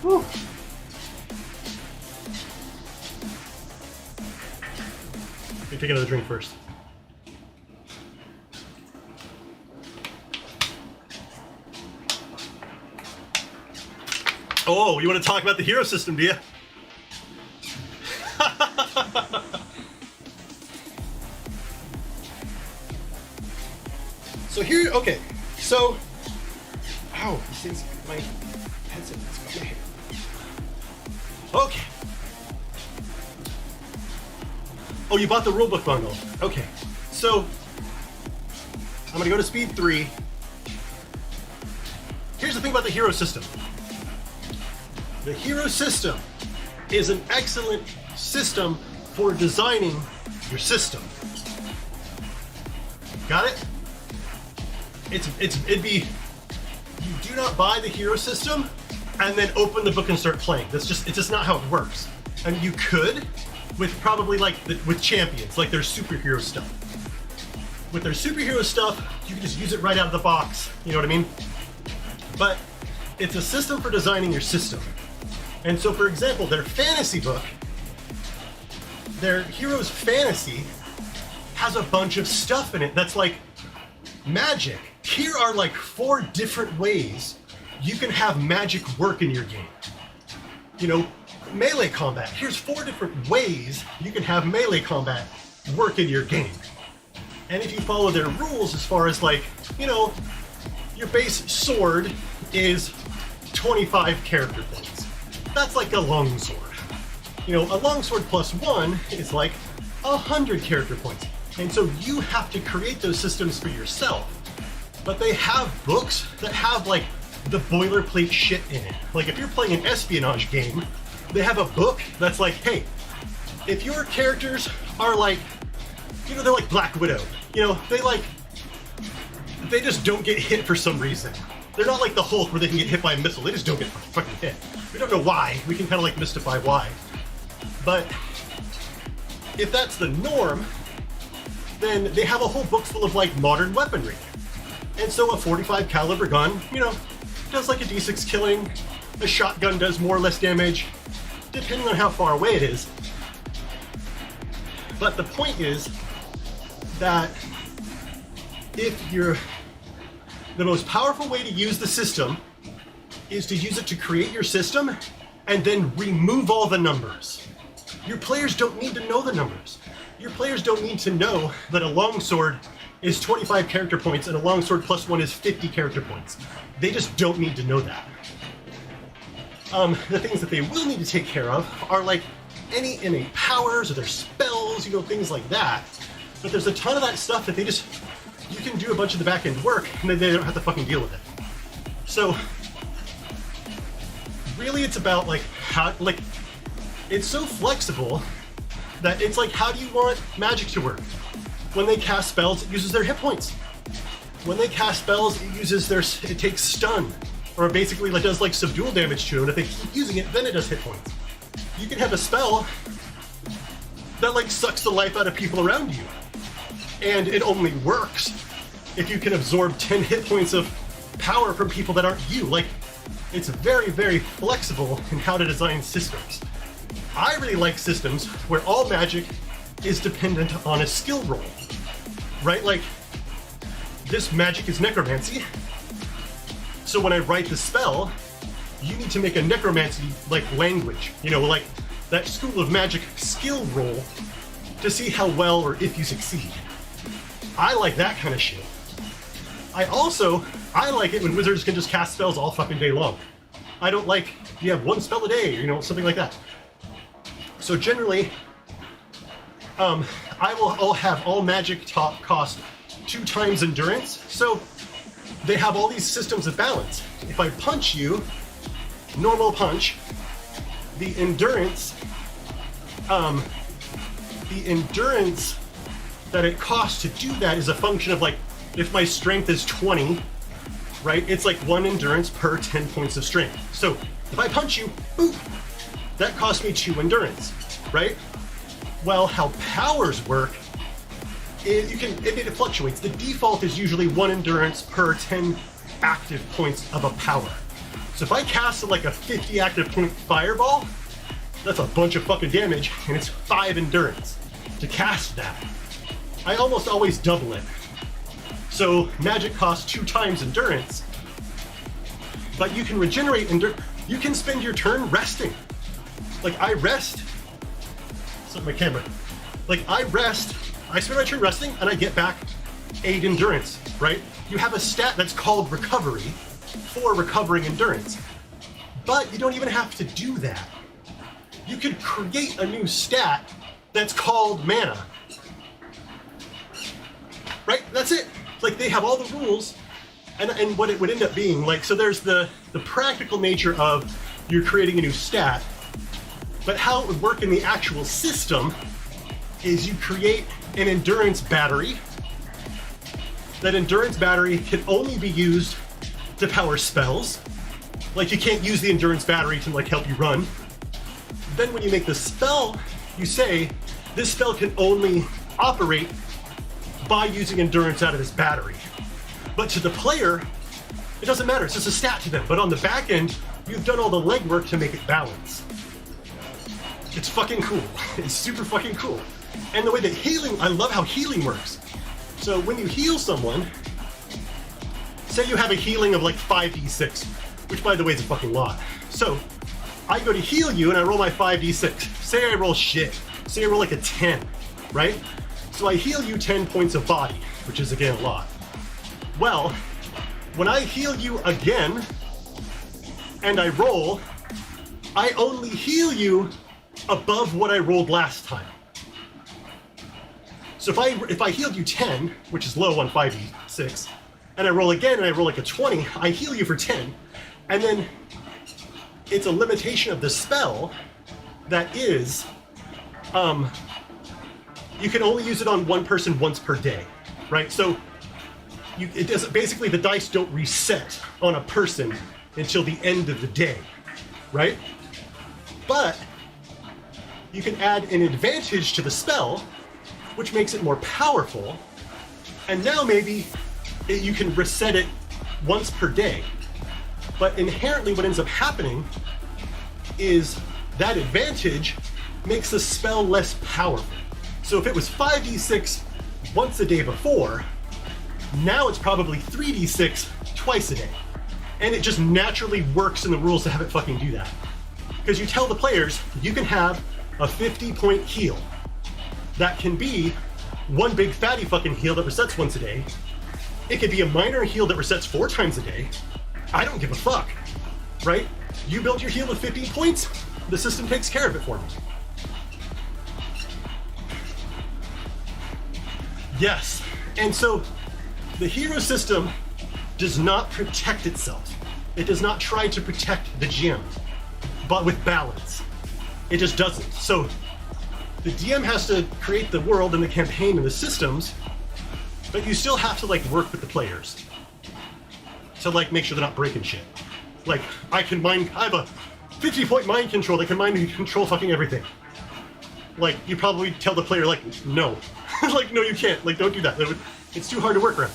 Whew. Let me take another drink first. Oh, you want to talk about the hero system, do you? So here, okay, so, ow, this thing's, my headset is got my hair. Okay. Oh, you bought the rulebook bundle. Okay, so, I'm gonna go to speed 3. Here's the thing about the hero system. The hero system is an excellent system for designing your system. Got it? It'd be, you do not buy the hero system and then open the book and start playing. It's just not how it works. And you could, with probably with champions, like their superhero stuff. With their superhero stuff, you can just use it right out of the box. You know what I mean? But it's a system for designing your system. And so, for example, their fantasy book, their Heroes Fantasy, has a bunch of stuff in it that's like magic. Here are like 4 different ways you can have magic work in your game. You know, melee combat. Here's 4 different ways you can have melee combat work in your game. And if you follow their rules as far as like, you know, your base sword is 25 character points. That's like a longsword. You know, a longsword plus 1 is like 100 character points. And so you have to create those systems for yourself. But they have books that have like the boilerplate shit in it. Like if you're playing an espionage game, they have a book that's like, hey, if your characters are like, you know, they're like Black Widow. You know, they just don't get hit for some reason. They're not like the Hulk where they can get hit by a missile. They just don't get fucking hit. We don't know why. We can kind of like mystify why. But if that's the norm, then they have a whole book full of like modern weaponry. And so a 45 caliber gun, you know, does like a D6 killing. A shotgun does more or less damage, depending on how far away it is. But the point is that the most powerful way to use the system is to use it to create your system and then remove all the numbers. Your players don't need to know the numbers. Your players don't need to know that a longsword is 25 character points and a longsword +1 is 50 character points. They just don't need to know that. The things that they will need to take care of are like any innate powers or their spells, you know, things like that. But there's a ton of that stuff that you can do a bunch of the back end work and then they don't have to fucking deal with it. So really it's about like how, like, it's so flexible that it's like, how do you want magic to work? When they cast spells, it uses their hit points. When they cast spells, it takes stun, or basically like does like subdual damage to them. If they keep using it, then it does hit points. You can have a spell that like sucks the life out of people around you. And it only works if you can absorb 10 hit points of power from people that aren't you. Like, it's very, very flexible in how to design systems. I really like systems where all magic is dependent on a skill roll, right? Like, this magic is necromancy. So when I write the spell, you need to make a necromancy like language, you know, like that school of magic skill roll to see how well or if you succeed. I like that kind of shit. I like it when wizards can just cast spells all fucking day long. I don't like, you have one spell a day, you know, something like that. So generally, I'll have all magic top cost 2 times endurance. So they have all these systems of balance. If I punch you, normal punch, the endurance that it costs to do that is a function of like, if my strength is 20, right? It's like 1 endurance per 10 points of strength. So if I punch you, boop, that costs me 2 endurance, right? Well, how powers work is it fluctuates. The default is usually 1 endurance per 10 active points of a power. So if I cast like a 50 active point fireball, that's a bunch of fucking damage, and it's 5 endurance to cast that. I almost always double it. So magic costs 2 times endurance, but you can regenerate you can spend your turn resting. Like I rest, so my camera. Like I spend my turn resting and I get back 8 endurance, right? You have a stat that's called recovery for recovering endurance, but you don't even have to do that. You could create a new stat that's called mana, right? That's it. Like they have all the rules, and what it would end up being like. So there's the practical nature of you're creating a new stat, but how it would work in the actual system is you create an endurance battery. That endurance battery can only be used to power spells. Like you can't use the endurance battery to like help you run. Then when you make the spell, you say this spell can only operate by using endurance out of this battery. But to the player, it doesn't matter, it's just a stat to them. But on the back end, you've done all the legwork to make it balance. It's fucking cool. It's super fucking cool. And the way that I love how healing works. So when you heal someone, say you have a healing of like 5d6, which by the way is a fucking lot. So I go to heal you and I roll my 5d6. Say I roll shit. Say I roll like a 10, right? So I heal you 10 points of body, which is again a lot. Well, when I heal you again and I roll, I only heal you above what I rolled last time. So if I healed you 10, which is low on 5d6, and I roll again and I roll like a 20, I heal you for 10. And then it's a limitation of the spell that is, you can only use it on one person once per day, right? So basically the dice don't reset on a person until the end of the day, right? But you can add an advantage to the spell, which makes it more powerful. And now maybe you can reset it once per day. But inherently what ends up happening is that advantage makes the spell less powerful. So if it was 5d6 once a day before, now it's probably 3d6 twice a day. And it just naturally works in the rules to have it fucking do that. Because you tell the players, you can have a 50-point heal. that can be one big fatty fucking heal that resets once a day. It could be a minor heal that resets 4 times a day. I don't give a fuck, right? You build your heal with 15 points, the system takes care of it for me. Yes, and so the hero system does not protect itself. It does not try to protect the GM, but with balance. It just doesn't. So the DM has to create the world and the campaign and the systems, but you still have to like work with the players to like make sure they're not breaking shit. Like I have a 50-point mind control that can mind control fucking everything. Like you probably tell the player like, no. Like, no, you can't. Like, don't do that. It's too hard to work around.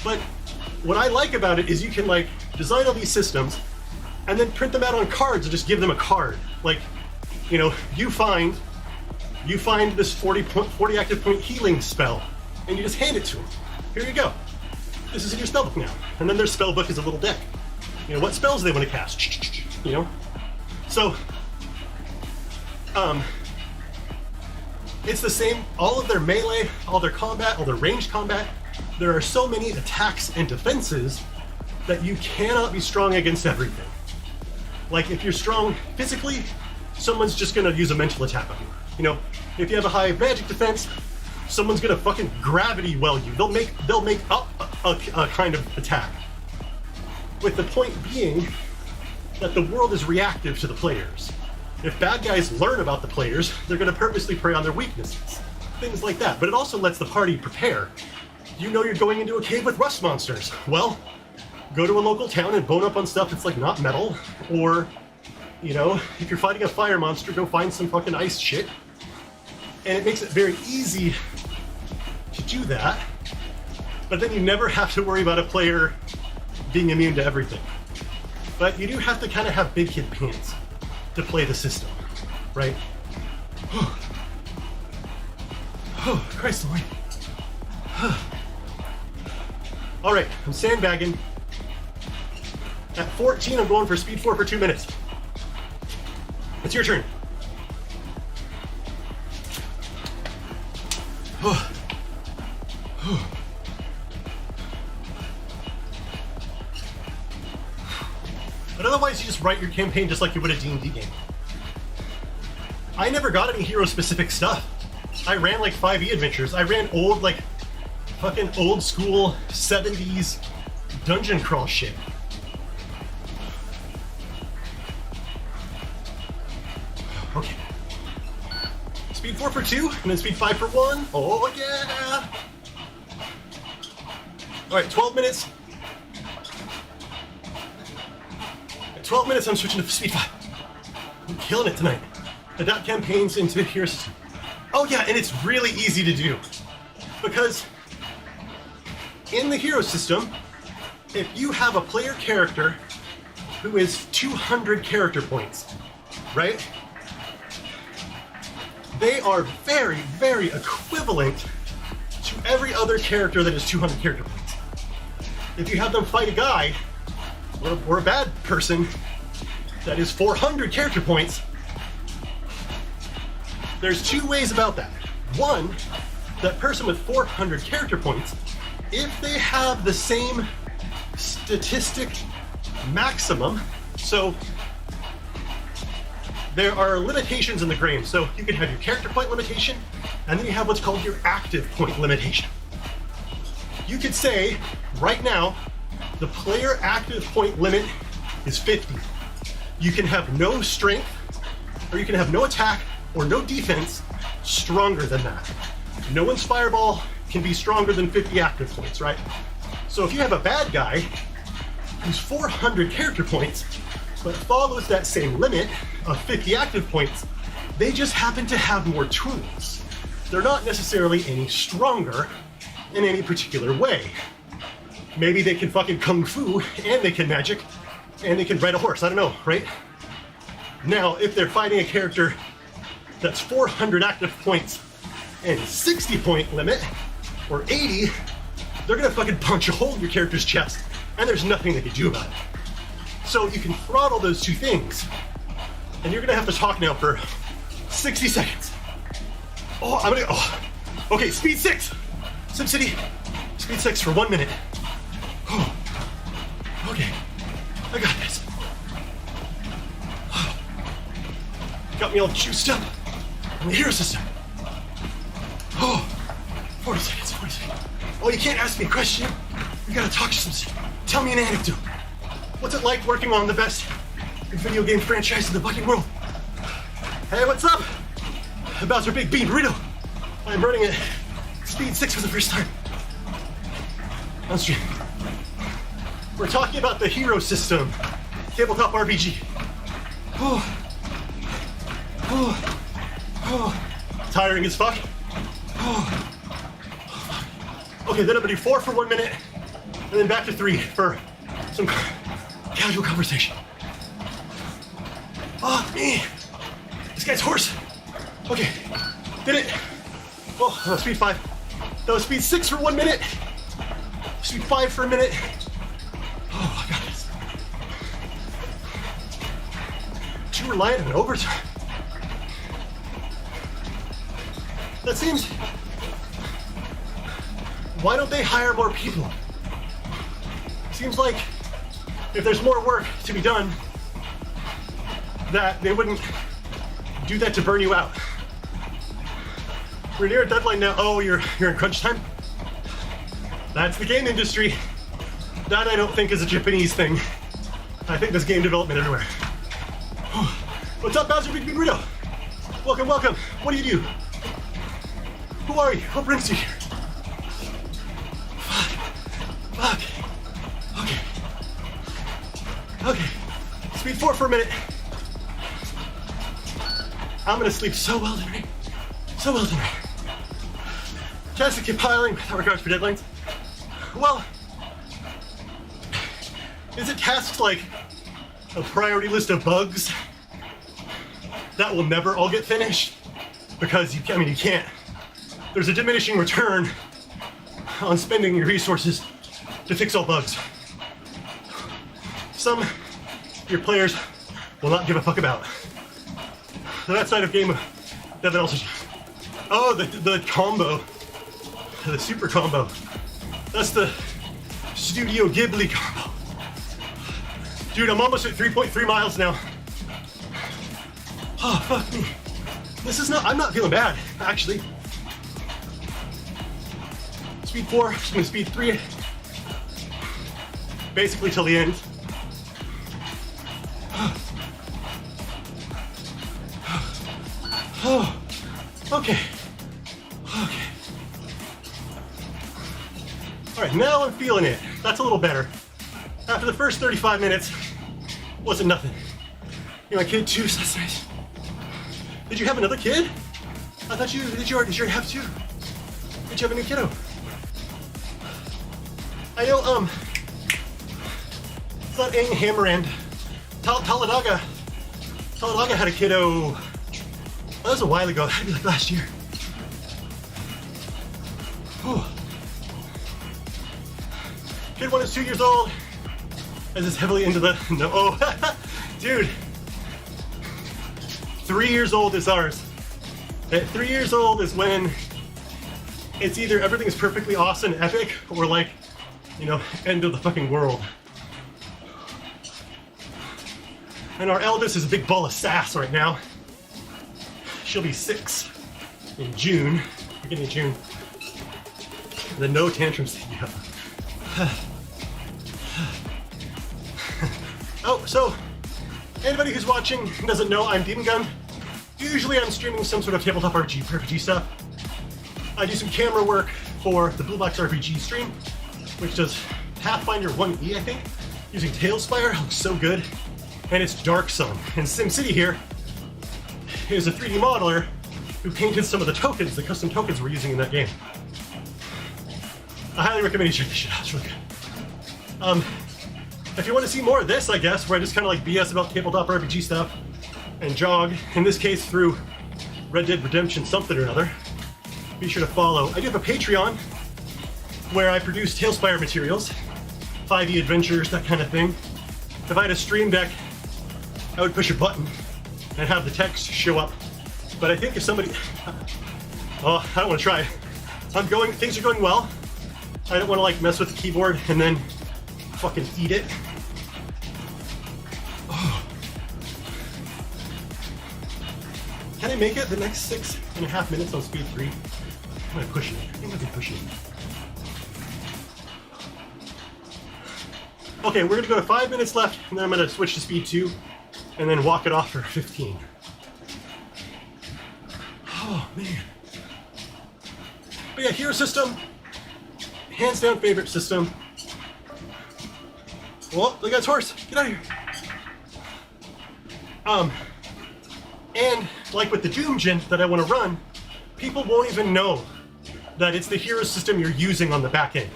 But what I like about it is you can like design all these systems and then print them out on cards and just give them a card. Like, you know, you find this 40 active point healing spell and you just hand it to them. Here you go. This is in your spellbook now. And then their spellbook is a little deck. You know, what spells do they want to cast? You know? So, it's the same, all of their melee, all their combat, all their ranged combat. There are so many attacks and defenses that you cannot be strong against everything. Like if you're strong physically, someone's just gonna use a mental attack on you. You know, if you have a high magic defense, someone's gonna fucking gravity well you. They'll make up a kind of attack. With the point being that the world is reactive to the players. If bad guys learn about the players, they're going to purposely prey on their weaknesses. Things like that. But it also lets the party prepare. You know you're going into a cave with rust monsters. Well, go to a local town and bone up on stuff that's like not metal. Or, you know, if you're fighting a fire monster, go find some fucking ice shit. And it makes it very easy to do that. But then you never have to worry about a player being immune to everything. But you do have to kind of have big kid pants to play the system, right? Oh, Christ almighty. All right, I'm sandbagging. At 14, I'm going for speed 4 for 2 minutes. It's your turn. But otherwise, you just write your campaign just like you would a D&D game. I never got any hero-specific stuff. I ran like 5e adventures. I ran old, like, fucking old school 70s dungeon crawl shit. Okay. Speed 4 for 2, and then speed 5 for 1. Oh, yeah! Alright, 12 minutes. 12 minutes, I'm switching to speed 5. I'm killing it tonight. Adapt campaigns into hero system. Oh yeah, and it's really easy to do. Because in the hero system, if you have a player character who is 200 character points, right? They are very, very equivalent to every other character that is 200 character points. If you have them fight a guy, or a bad person that is 400 character points, there's 2 ways about that. One, that person with 400 character points, if they have the same statistic maximum, so there are limitations in the game. So you can have your character point limitation, and then you have what's called your active point limitation. You could say, right now, the player active point limit is 50. You can have no strength, or you can have no attack, or no defense stronger than that. No one's fireball can be stronger than 50 active points, right? So if you have a bad guy who's 400 character points, but follows that same limit of 50 active points, they just happen to have more tools. They're not necessarily any stronger in any particular way. Maybe they can fucking kung fu, and they can magic, and they can ride a horse, I don't know, right? Now, if they're fighting a character that's 400 active points and 60 point limit, or 80, they're gonna fucking punch a hole in your character's chest, and there's nothing they can do about it. So you can throttle those 2 things. And you're gonna have to talk now for 60 seconds. Okay, speed 6. SimCity, speed 6 for 1 minute. Oh, okay, I got this. Oh, got me all juiced up on the hero system. Oh, 40 seconds. Oh, you can't ask me a question. You gotta talk to some. Tell me an anecdote. What's it like working on the best video game franchise in the fucking world? Hey, what's up? Bowser Big Bean Burrito. I'm running at speed 6 for the first time on stream. We're talking about the hero system, tabletop RPG. Tiring as fuck. Okay, then I'm gonna do 4 for 1 minute, and then back to 3 for some casual conversation. Oh, me. This guy's hoarse. Okay, did it. Oh, that was speed 5. That was speed 6 for 1 minute. Speed 5 for a minute. Oh, I got this. Too reliant on overtime. That seems... Why don't they hire more people? Seems like if there's more work to be done, that they wouldn't do that to burn you out. We're near a deadline now. Oh, you're in crunch time? That's the game industry. That I don't think is a Japanese thing. I think there's game development everywhere. What's up, Bowser Big Bean Burrito? Welcome. What do you do? Who are you? What brings you here? Fuck. Okay. Speed 4 for a minute. I'm gonna sleep so well tonight. Tasks compiling without regards for deadlines. Well, is it tasks like a priority list of bugs that will never all get finished? Because you can't. There's a diminishing return on spending your resources to fix all bugs. Some your players will not give a fuck about. So that side of game dev also. Oh, the combo, the super combo. That's the Studio Ghibli combo. Dude, I'm almost at 3.3 miles now. Oh, fuck me. I'm not feeling bad, actually. Speed 4, I'm gonna speed 3. Basically till the end. Oh, okay. All right, now I'm feeling it. That's a little better. After the first 35 minutes, wasn't nothing. You're my kid too, so that's nice. Did you have another kid? I thought did you already have two? Did you have a new kiddo? I know, it's not Ang Hammerand. Talladega had a kiddo. Well, that was a while ago. That'd be like last year. Whew. Kid 1 is 2 years old. As is heavily into the dude. 3 years old is ours. At 3 years old is when it's either everything is perfectly awesome, epic, or like, end of the fucking world. And our eldest is a big ball of sass right now. She'll be 6 in June, beginning of June. The no tantrums thing. Oh, so anybody who's watching doesn't know, I'm Demon Gun. Usually I'm streaming some sort of tabletop RPG stuff. I do some camera work for the Blue Box RPG stream, which does Pathfinder 1E, I think, using Tailspire. It looks so good. And it's Dark Sun. And SimCity here is a 3D modeler who painted some of the tokens, the custom tokens we're using in that game. I highly recommend you check this shit out. It's really good. If you want to see more of this, I guess, where I just kind of like BS about tabletop RPG stuff and jog, in this case through Red Dead Redemption something or another, be sure to follow. I do have a Patreon where I produce Tailspire materials, 5e adventures, that kind of thing. If I had a stream deck, I would push a button and have the text show up. But I think if somebody, oh, I don't want to try. Things are going well. I don't want to like mess with the keyboard and then fucking eat it. Oh. Can I make it the next 6.5 minutes on speed 3? I'm gonna push it. I think I can push it. Okay, we're gonna go to 5 minutes left, and then I'm gonna switch to speed 2, and then walk it off for 15. Oh man. But yeah, hero system, hands down favorite system. Well, look at this horse. Get out of here. And like with the Doom Gen that I want to run, people won't even know that it's the hero system you're using on the back end.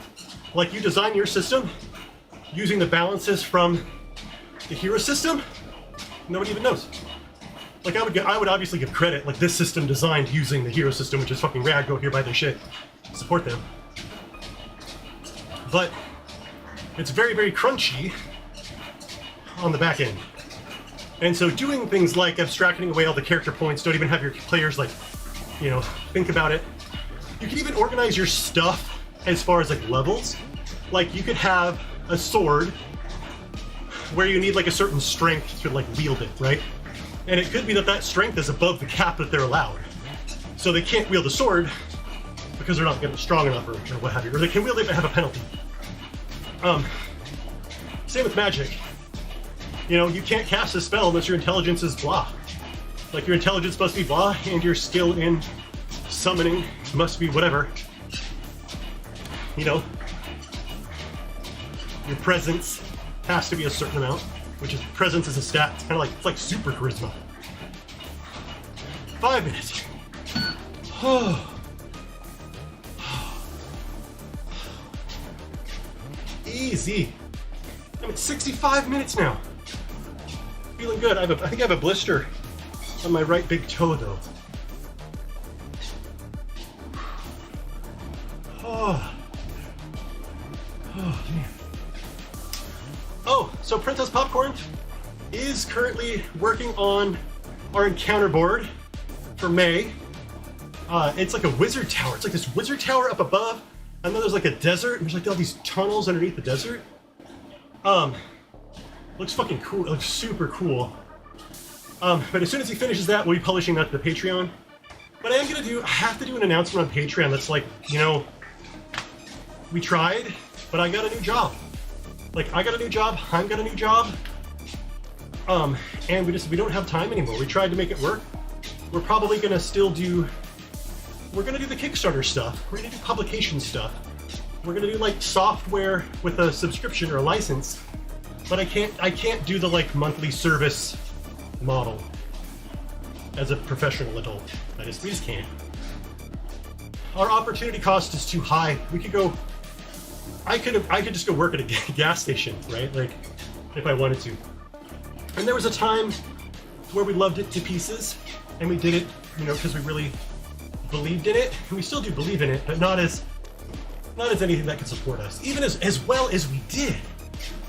Like you design your system using the balances from the hero system, nobody even knows. Like I would obviously give credit, like this system designed using the hero system, which is fucking rad, go here, buy their shit, support them. But it's very, very crunchy on the back end. And so doing things like abstracting away all the character points, don't even have your players like, you know, think about it. You can even organize your stuff as far as like levels. Like you could have a sword where you need like a certain strength to like wield it, right? And it could be that that strength is above the cap that they're allowed. So they can't wield the sword because they're not getting strong enough or what have you. Or they can wield it but have a penalty. Same with magic. You know, you can't cast a spell unless your intelligence is blah. Like your intelligence must be blah, and your skill in summoning must be whatever. You know, your presence has to be a certain amount, which is presence is a stat. It's kind of like, it's like super charisma. 5 minutes. Easy. I'm at 65 minutes now. Feeling good. I think I have a blister on my right big toe though. Oh man. Oh, so Princess Popcorn is currently working on our encounter board for May. It's like a wizard tower. It's like this wizard tower up above, and then there's like a desert, and there's like all these tunnels underneath the desert. Looks fucking cool. It looks super cool. But as soon as he finishes that, we'll be publishing that to the Patreon. But I have to do an announcement on Patreon that's like, you know, we tried, but I got a new job. Like, I got a new job, I'm got a new job. And we don't have time anymore. We tried to make it work. We're probably gonna we're gonna do the Kickstarter stuff. We're gonna do publication stuff. We're gonna do like software with a subscription or a license. But I can't do the like monthly service model as a professional adult. We just can't. Our opportunity cost is too high. I could just go work at a gas station, right? Like, if I wanted to. And there was a time where we loved it to pieces, and we did it, you know, because we really believed in it. And we still do believe in it, but not as anything that could support us. Even as well as we did.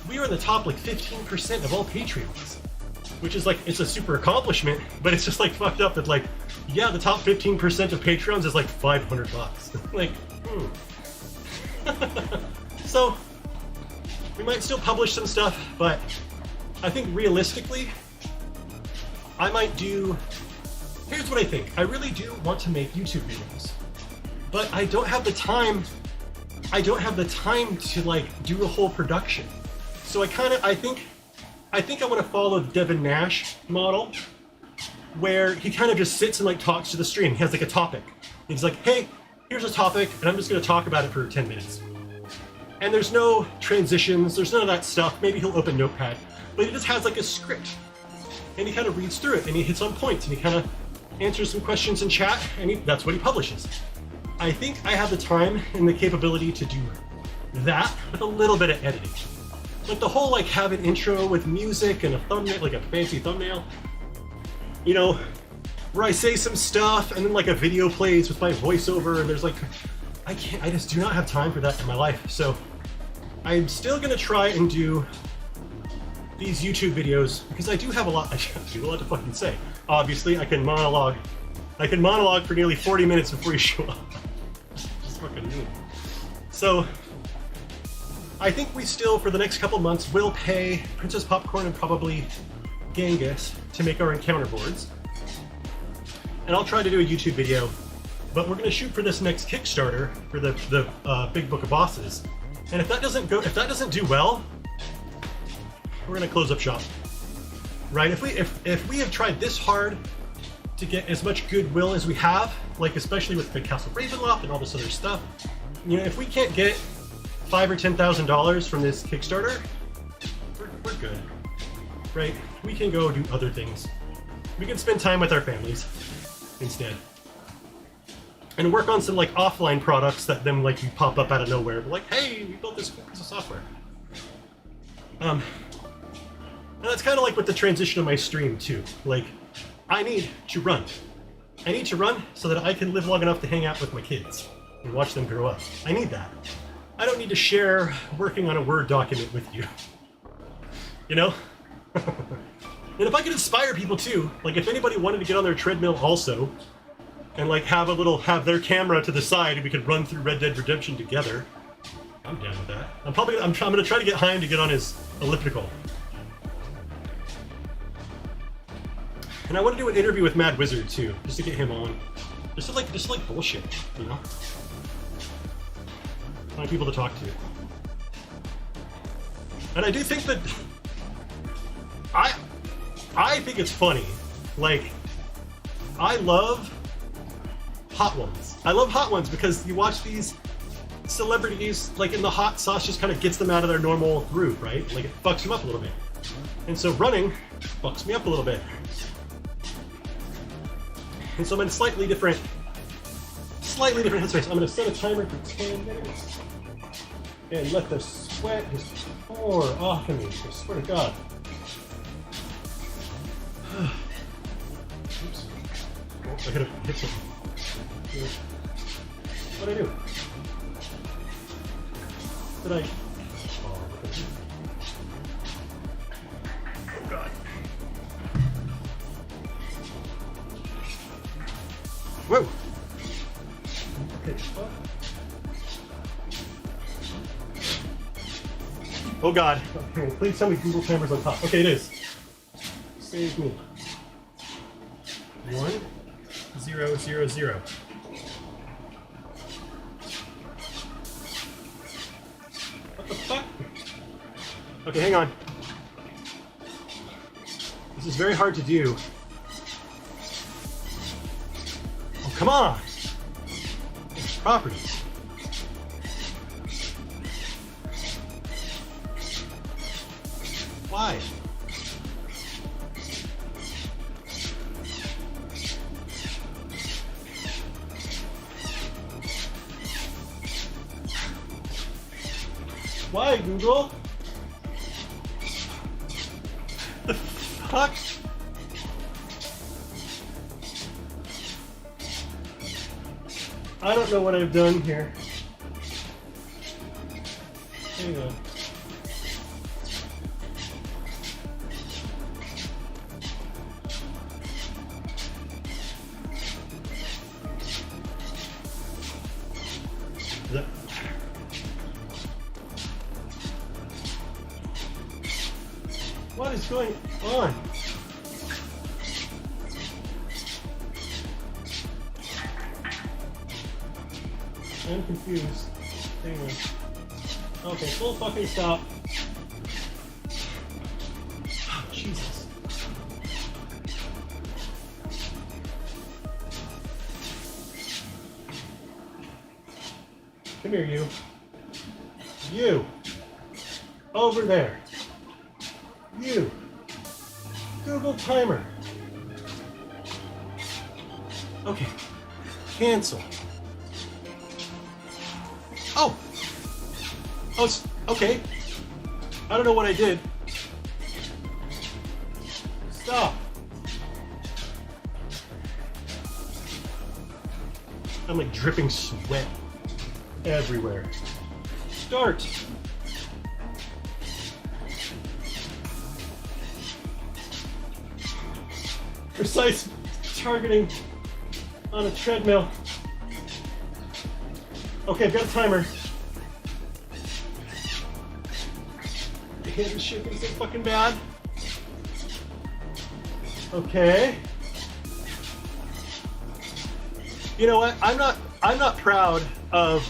We were in the top like 15% of all Patreons, which is like, it's a super accomplishment, but it's just like fucked up that like, yeah, the top 15% of Patreons is like $500. Like, So, we might still publish some stuff, but I think realistically, I might here's what I think. I really do want to make YouTube videos, but I don't have the time to like do a whole production. So I think I want to follow the Devin Nash model, where he kind of just sits and like talks to the stream. He has like a topic. He's like, hey, here's a topic, and I'm just going to talk about it for 10 minutes. And there's no transitions, there's none of that stuff. Maybe he'll open Notepad, but he just has like a script, and he kind of reads through it, and he hits on points, and he kind of answers some questions in chat, and that's what he publishes. I think I have the time and the capability to do that with a little bit of editing. Like the whole like have an intro with music and a thumbnail, like a fancy thumbnail, you know, where I say some stuff and then like a video plays with my voiceover, and there's like, I just do not have time for that in my life. So I'm still gonna try and do these YouTube videos because I do have a lot. I do a lot to fucking say. Obviously, I can monologue. I can monologue for nearly 40 minutes before you show up. Just fucking me. So, I think we still, for the next couple months, will pay Princess Popcorn and probably Genghis to make our encounter boards. And I'll try to do a YouTube video, but we're going to shoot for this next Kickstarter for the Big Book of Bosses. And if that doesn't do well, we're going to close up shop. Right? If we have tried this hard to get as much goodwill as we have, like especially with the Castle Ravenloft and all this other stuff, you know, if we can't get $5,000 or $10,000 from this Kickstarter, we're good, right? We can go do other things. We can spend time with our families instead, and work on some like offline products that then like you pop up out of nowhere. We're like, hey, we built this cool piece of software. And that's kind of like with the transition of my stream too. Like, I need to run. I need to run so that I can live long enough to hang out with my kids and watch them grow up. I need that. I don't need to share working on a Word document with you. You know? And if I could inspire people too, like if anybody wanted to get on their treadmill also, and like have their camera to the side and we could run through Red Dead Redemption together, I'm down with that. I'm gonna try to get Chaim to get on his elliptical. And I want to do an interview with Mad Wizard too, just to get him on. Just to like bullshit, you know? Find people to talk to. And I do think that I think it's funny. Like, I love hot ones. I love hot ones because you watch these celebrities, like, in the hot sauce just kind of gets them out of their normal groove, right? Like, it fucks them up a little bit. And so running fucks me up a little bit. And so I'm in a slightly different headspace. I'm going to set a timer for 10 minutes and let the sweat just pour off of me. I swear to God. Oops. Oh, I gotta hit something. What'd I do? Did I? Oh, God. Whoa! Okay, what? Oh God. Okay, please tell me Google camera's on top. Okay, it is. Save me. 1, 0, 0, 0. What the fuck? Okay, hang on. This is very hard to do. Oh, come on! Properties. Why? Why, Google? The fuck? I don't know what I've done here. Hang on. What is going on? I'm confused. Hang on. Okay, full fucking stop. Oh, Jesus. Come here, you. You. Over there. You. Google timer. Okay. Cancel. Oh. Oh, it's okay. I don't know what I did. Stop. I'm like dripping sweat everywhere. Start. precise targeting on a treadmill. Okay, I've got a timer. The hand is shaking so fucking bad. Okay. You know what? I'm not proud of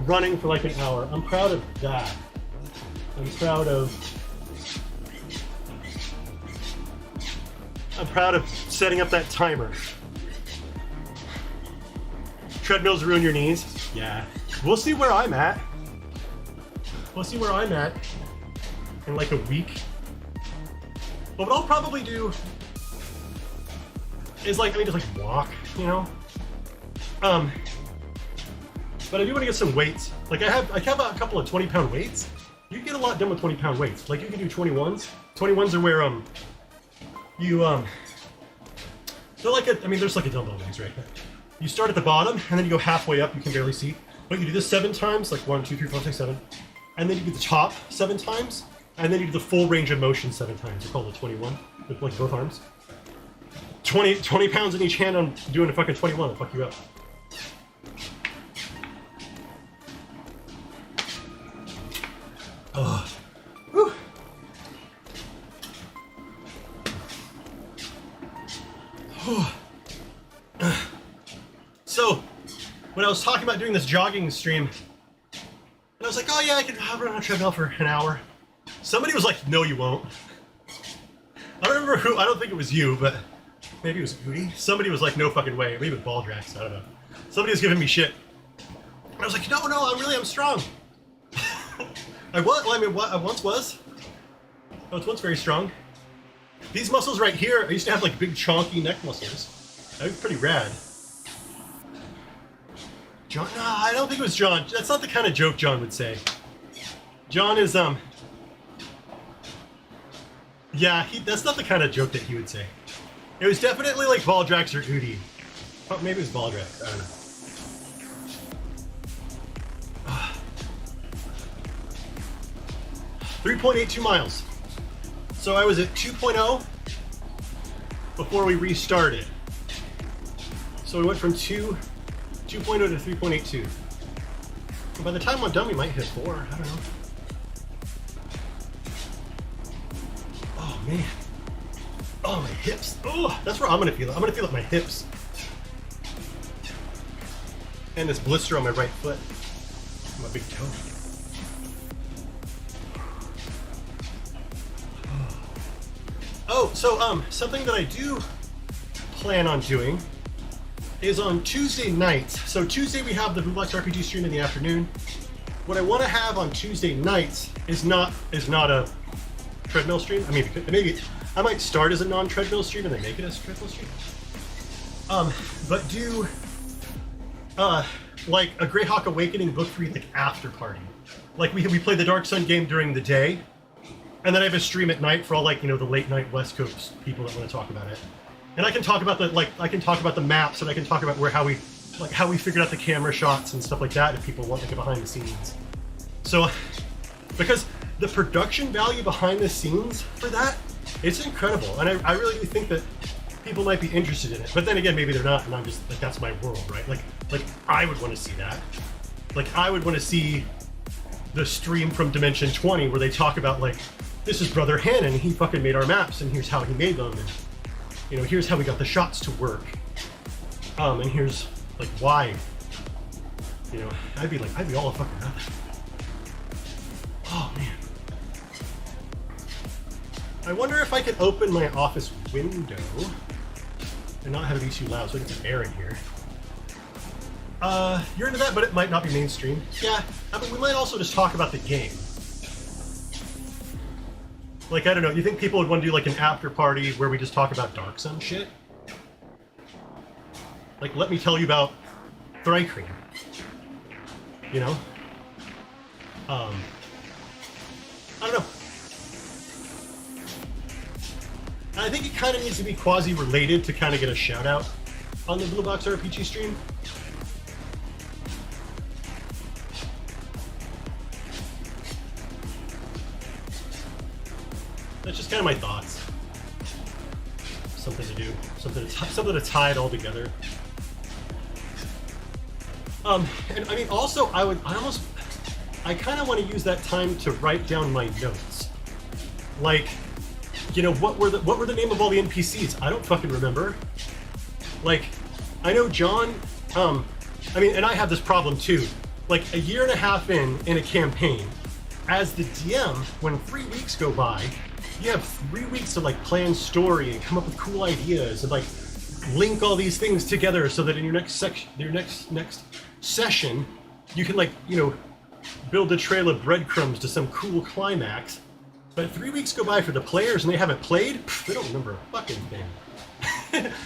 running for like an hour. I'm proud of that. I'm proud of setting up that timer. Treadmills ruin your knees. Yeah. We'll see where I'm at. We'll see where I'm at in like a week. But what I'll probably do is like, just like walk, you know? But I do want to get some weights. Like I have a couple of 20-pound weights. You can get a lot done with 20-pound weights. Like you can do 21s. 21s are where they're like there's like a dumbbell raise, right? You start at the bottom and then you go halfway up. You can barely see, but you do this 7 times, like 1, 2, 3, 4, 5, 6, 7, and then you do the top 7 times, and then you do the full range of motion 7 times. You call it 21 with like both arms. 20 pounds in each hand on doing a fucking 21 will fuck you up. Whew. So, when I was talking about doing this jogging stream, and I was like, oh yeah, I could run on a treadmill for an hour. Somebody was like, no you won't. I don't remember who, I don't think it was you, but maybe it was Goody. Somebody was like, no fucking way. Maybe it was Baldrax, I don't know. Somebody was giving me shit. And I was like, no, I'm strong. I once was. I was once very strong. These muscles right here, I used to have like big chonky neck muscles. That was pretty rad. John? No, I don't think it was John. That's not the kind of joke John would say. John is, yeah, that's not the kind of joke that he would say. It was definitely like Baldrax or Udi. Oh, maybe it was Baldrax, I don't know. 3.82 miles. So I was at 2.0 before we restarted. So we went from 2.0 to 3.82. And by the time I'm done, we might hit 4. I don't know. Oh man. Oh, my hips. Oh, that's where I'm gonna feel it. I'm gonna feel it in my hips. And this blister on my right foot. My big toe. Oh, so something that I do plan on doing is on Tuesday nights. So Tuesday we have the Blue Box RPG stream in the afternoon. What I want to have on Tuesday nights is not a treadmill stream. I mean, maybe I might start as a non-treadmill stream and then make it as a treadmill stream. But do like a Greyhawk Awakening Book 3 like after party. Like we play the Dark Sun game during the day. And then I have a stream at night for all like, you know, the late night West Coast people that want to talk about it. And I can talk about the maps, and I can talk about how we figured out the camera shots and stuff like that if people want to get behind the scenes. So because the production value behind the scenes for that, it's incredible. And I really do think that people might be interested in it. But then again, maybe they're not, and I'm just like, that's my world, right? Like I would want to see that. Like I would want to see the stream from Dimension 20 where they talk about like, this is Brother Hannon, he fucking made our maps, and here's how he made them, and you know, here's how we got the shots to work. And here's like why. You know, I'd be all fucking up. Oh man. I wonder if I could open my office window and not have it be too loud so I can get some air in here. You're into that, but it might not be mainstream. Yeah, I mean, we might also just talk about the game. Like, I don't know, you think people would want to do like an after party where we just talk about Dark Sun shit? Like, let me tell you about Thrycreen. You know? I don't know. And I think it kind of needs to be quasi-related to kind of get a shout-out on the Blue Box RPG stream. That's just kind of my thoughts. something to do, something to tie it all together. And I mean, also, I kind of want to use that time to write down my notes. Like, you know, what were the name of all the NPCs? I don't fucking remember. Like, I know John, I mean, and I have this problem too. Like, a year and a half in a campaign, as the DM, when 3 weeks go by, you have 3 weeks to like plan story and come up with cool ideas and like link all these things together so that in your next session, you can, like, you know, build a trail of breadcrumbs to some cool climax. But 3 weeks go by for the players and they haven't played, they don't remember a fucking thing.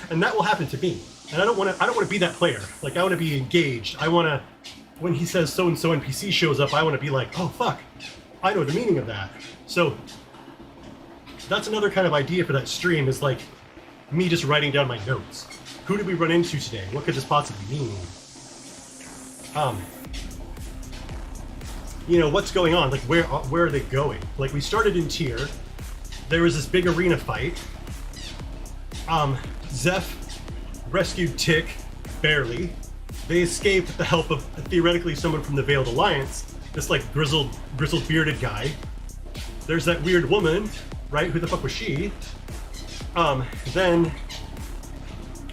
And that will happen to me. And I don't want to be that player. Like, I want to be engaged. I want to, when he says so-and-so NPC shows up, I want to be like, oh fuck, I know the meaning of that. So that's another kind of idea for that stream, is like me just writing down my notes. Who did we run into today? What could this possibly mean? You know, what's going on? Like, where are they going? Like, we started in Tyr. There was this big arena fight. Zeph rescued Tick, barely. They escaped with the help of, theoretically, someone from the Veiled Alliance. This, like, grizzled bearded guy. There's that weird woman, right? Who the fuck was she? Then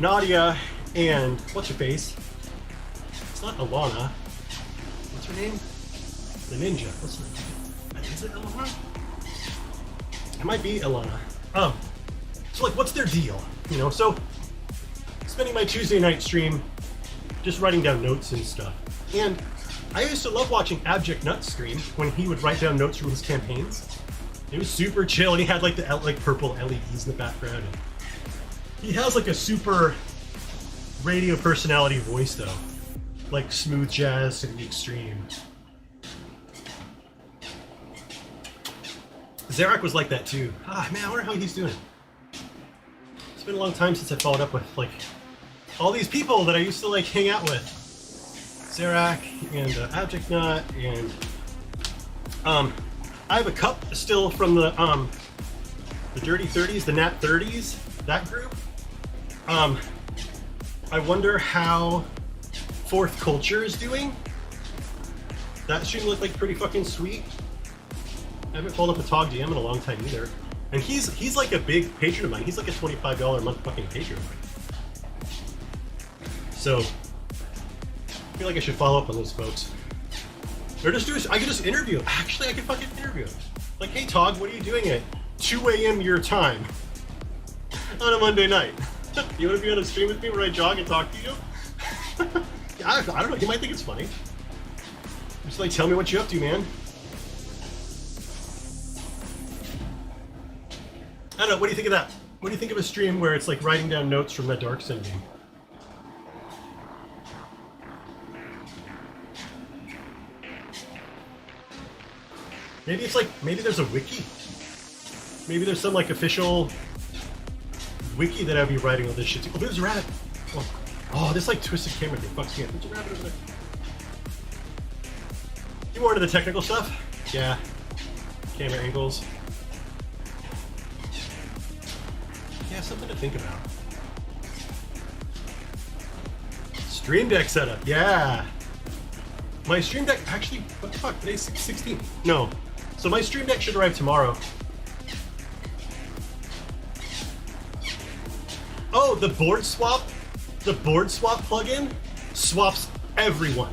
Nadia and what's her face? It's not Alana. What's her name? The ninja. What's her name? Is it Alana? It might be Alana. So like, what's their deal? You know, so spending my Tuesday night stream just writing down notes and stuff. And I used to love watching Abject Nuts stream when he would write down notes from his campaigns. It was super chill, and he had like the purple LEDs in the background. And he has like a super radio personality voice though, like smooth jazz to the extreme. Zarek was like that too. Ah man, I wonder how he's doing. It's been a long time since I followed up with like all these people that I used to like hang out with. Zarek and Abject Nut and I have a cup still from the Dirty 30s, the Nat 30s, that group. I wonder how Fourth Culture is doing. That stream looked like pretty fucking sweet. I haven't followed up with Tog DM in a long time either. And he's like a big patron of mine. He's like a $25 a month fucking patron of mine. So I feel like I should follow up on those folks. Or just I could just interview him. Actually, I could fucking interview him. Like, hey Tog, what are you doing at 2 a.m. your time on a Monday night? You want to be on a stream with me where I jog and talk to you? Yeah, I don't know. You might think it's funny. Just like, tell me what you're up to, man. I don't know. What do you think of that? What do you think of a stream where it's like writing down notes from that Dark Sun game? Maybe it's like, maybe there's a wiki. Maybe there's some like official wiki that I'd be writing all this shit to. Oh, there's a rabbit. Oh, this like twisted camera thing fucks me up. There's a rabbit over there. You more into the technical stuff? Yeah. Camera angles. Yeah, something to think about. Stream Deck setup, yeah. My Stream Deck, actually, what the fuck, today's 16th. No. So my Stream Deck should arrive tomorrow. Oh, the board swap plugin swaps everyone.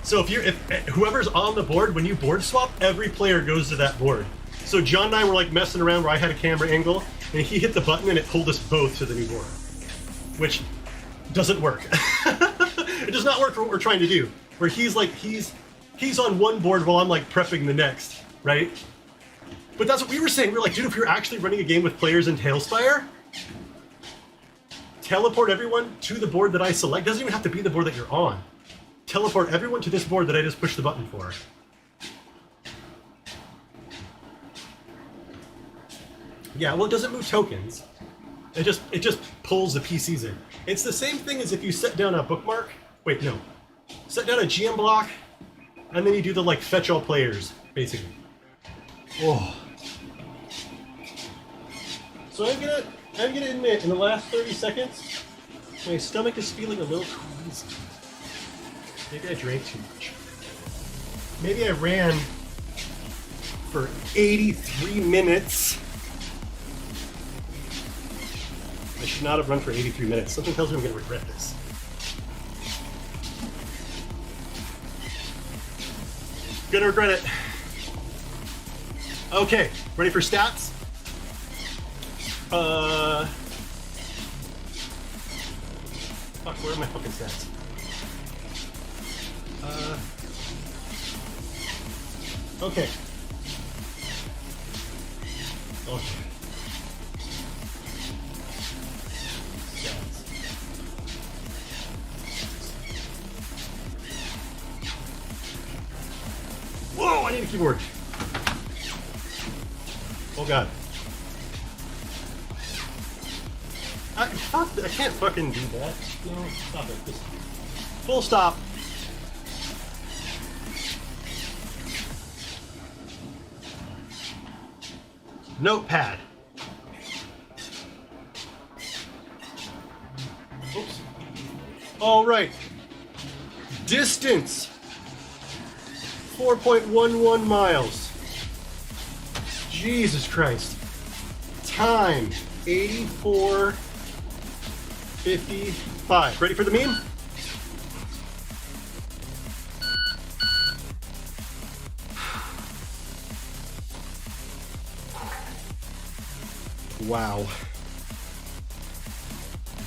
So if whoever's on the board, when you board swap, every player goes to that board. So John and I were like messing around where I had a camera angle, and he hit the button and it pulled us both to the new board, which doesn't work. It does not work for what we're trying to do. Where he's like, he's on one board while I'm like prepping the next, right? But that's what we were saying. We were like, dude, if we were actually running a game with players in Tailspire, teleport everyone to the board that I select. Doesn't even have to be the board that you're on. Teleport everyone to this board that I just pushed the button for. Yeah, well, it doesn't move tokens. It just pulls the PCs in. It's the same thing as if you set down a bookmark. Wait, no. Set down a GM block, and then you do the like fetch all players, basically. Oh. So I'm gonna admit, in the last 30 seconds, my stomach is feeling a little queasy. Maybe I drank too much. Maybe I ran for 83 minutes. I should not have run for 83 minutes. Something tells me I'm gonna regret this. Gonna regret it. Okay, ready for stats? Fuck, where are my fucking stats? Okay. Okay. Stats. Whoa, I need a keyboard. Oh god. I can't fucking do that. No, stop it. Just full stop. Notepad. Oops. All right. Distance. 4.11 miles. Jesus Christ. Time. 84:55. Ready for the meme? Wow.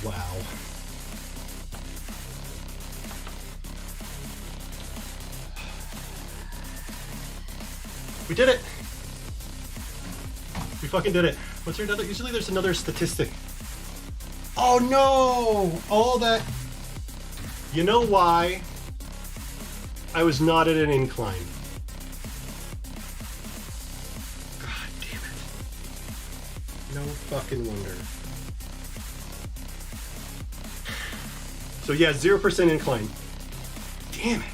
Wow. We did it. We fucking did it. What's there another? Usually there's another statistic. Oh no! All that. You know why I was not at an incline? God damn it. No fucking wonder. So yeah, 0% incline. Damn it.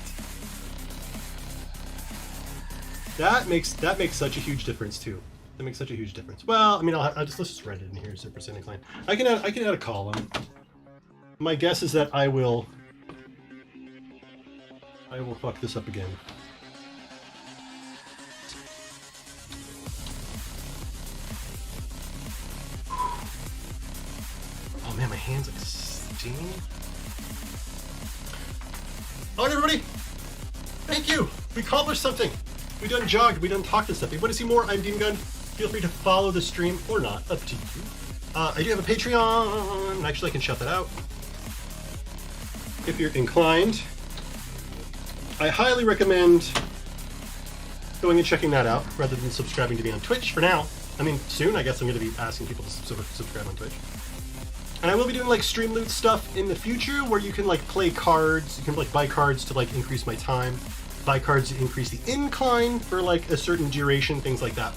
That makes such a huge difference too. That makes such a huge difference. Well, I mean, let's just write it in here. 0% incline. I can add a column. My guess is that I will fuck this up again. Oh man, my hands are stinging. All right, everybody. Thank you. We accomplished something. We done jogged. We done talked and stuff. If you want to see more, I'm Dean Gunn. Feel free to follow the stream or not. Up to you. I do have a Patreon. Actually, I can shout that out. If you're inclined, I highly recommend going and checking that out rather than subscribing to me on Twitch for now. I mean, soon I guess I'm going to be asking people to subscribe on Twitch. And I will be doing like stream loot stuff in the future where you can like play cards. You can like buy cards to like increase my time. Buy cards to increase the incline for like a certain duration, things like that.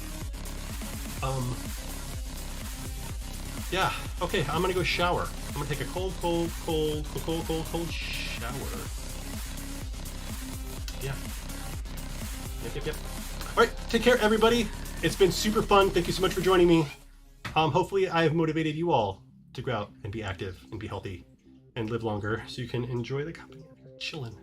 Yeah, okay, I'm gonna go shower. I'm gonna take a cold shower. Yeah. Yep. All right, take care, everybody. It's been super fun. Thank you so much for joining me. Hopefully I have motivated you all to go out and be active and be healthy and live longer so you can enjoy the company of your chillin'.